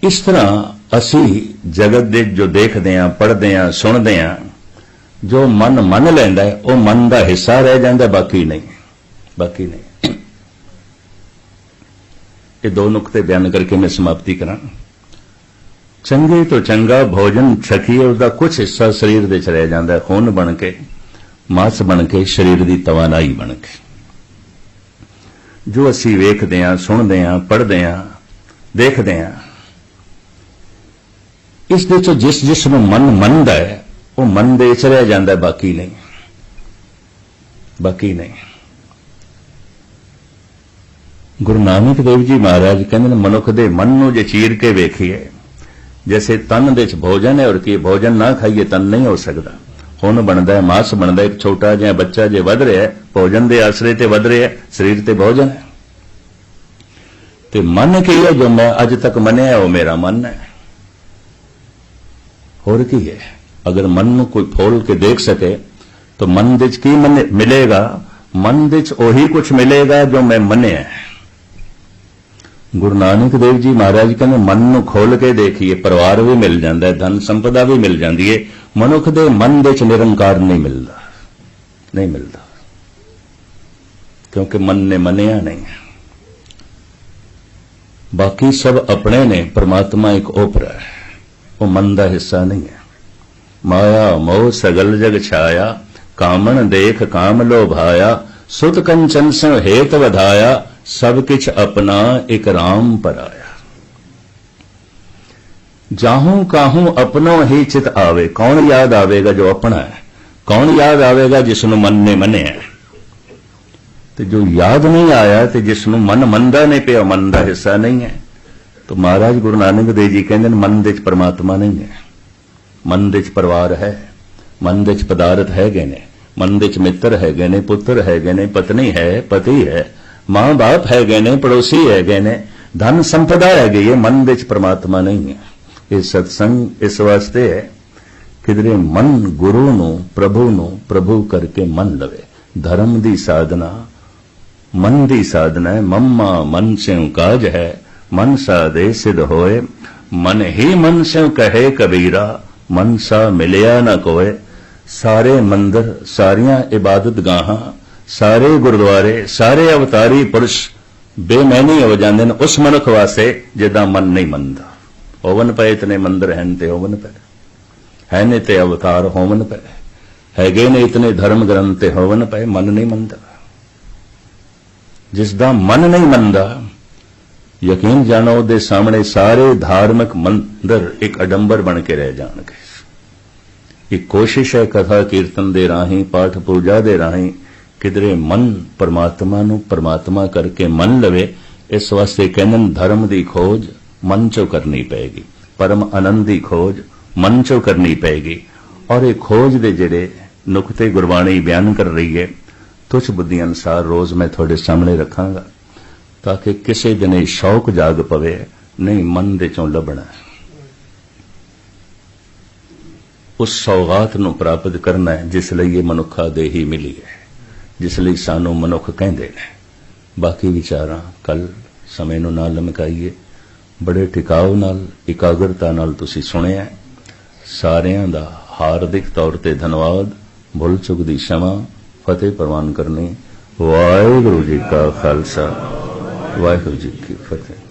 S1: इस तरह असी जगत दे जो देखदे हां, पढ़दे हां, सुणदे हां, जो मन मन लैंदा है वो मन दा हिस्सा रह जांदा, बाकी नहीं, बाकी नहीं। ये दो नुक्ते बयान करके मैं समाप्ति करा। चंगे तो चंगा भोजन छकीए, उसका कुछ हिस्सा शरीर दे च रह जांदा है, खून बन के, मांस बन के, शरीर दी तवानाई बन के। जो असी वेखदे हां, सुणदे हां, पढ़दे हां, देखदे हां, इस दे चों जिस जिस नूं मन मनदा है वो मन दे च रह जांदा है, बाकी नहीं, बाकी नहीं। गुरु नानक देव जी महाराज कहते मनुख दे मन नूं जे चीर के वेखिए, जैसे तन दे च भोजन है और कि भोजन ना खाइए तन नहीं हो सकता। खून बनता है, मांस बनता है, एक छोटा जिहा बच्चा जे वध रहा है भोजन दे आसरे ते वध रहा है, शरीर ते भोजन है। ते मन की है जो मैं अज तक मनिया वो मेरा मन है, होर की है। अगर मन नूं कोई फोल के देख सके तो मन दे च की मिलेगा? मन दे च ओही कुछ मिलेगा जो मैं मनिया है। गुरु नानक देव जी महाराज कहते मन नूं खोल के देखिए, परिवार भी मिल जाता है, धन संपदा भी मिल जाती है, मनुख दे मन दे च निरंकार नहीं मिलता, नहीं मिलता, क्योंकि मन ने मनिया नहीं है। बाकी सब अपने ने, परमात्मा एक ओपरा है, वो मन का हिस्सा नहीं है। माया मोह सगल जग छाया, कामन देख काम लोभाया, सुत कंचन सो हेत वधाया, सब किछ अपना एक राम पर आया। जाहूं काहूं अपनों ही चित आवे। कौन याद आवेगा? जो अपना है। कौन याद आवेगा? जिसनु मन ने मनिया। तो जो याद नहीं आया तो जिसनु मन मनदा नहीं पिया, मन का हिस्सा नहीं है। तो महाराज गुरु नानक देव जी कहते मन दे च परमात्मा नहीं है, मन दे च परिवार है, मन दे च पदार्थ है गए ने, मन दे च मित्र है गए ने, पुत्र है गए ने, पत्नी है, पति है, मां बाप है गए ने, पड़ोसी है गए ने, धन संपदा है गई है, मन दे च परमात्मा नहीं है। ये सत्संग इस वास्ते है किधरे मन गुरु नूं प्रभु करके मन लवे। धर्म दी साधना मन दी साधना है। मम्मा मन स्यों काज है, मन सा दे सिद्ध होए, मन ही मन स्यों कहे कबीरा, मन सा मिलिया न कोय। सारे मंदिर, सारियां इबादत गाहां, सारे गुरुद्वारे, सारे अवतारी पुरुष बेमैनी हो जाते हैं उस मनुख वास्ते जिदा मन नहीं मनता। होवन पे इतने मंदिर हैं ते होवन पे है ने ते अवतार होवन पे हैगे ने इतने धर्म ग्रंथ ते होवन पे, मन नहीं मनता। जिसदा मन नहीं मनता यकीन जानो दे सामने सारे धार्मिक मंदिर एक अडंबर बन के रह जाएंगे। एक कोशिश है कथा कीर्तन दे राही, पाठ पूजा दे राही किधरे मन परमात्मा नूं परमात्मा करके मन लवे। इस वास्ते कहने धर्म दी खोज मन चो करनी पेगी, परम आनंद की खोज मन चो करनी पेगी। और ये खोज दे जेड़े नुकते गुरबाणी बयान कर रही है तुच्छ बुद्धि अनुसार रोज मैं थोड़े सामने रखांगा ताकि किसी दिन ये शौक जाग पवे नहीं मन दे चों लभना। उस सौगात नूं प्राप्त करना है जिस लिए ये मनुखा देही मिली है, जिस लिए सानू मनुख कहंदे ने। बाकी विचारां कल समय नूं ना लमकाइए, बड़े टिकाव नाल इकाग्रता नाल तुसीं सुणिया। सारियां दा हार्दिक तौर ते धन्यवाद। भुल चुक दी क्षमा, फतेह प्रवान करनी। वाहिगुरू जी का खालसा, वाहिगुरू जी की फतेह।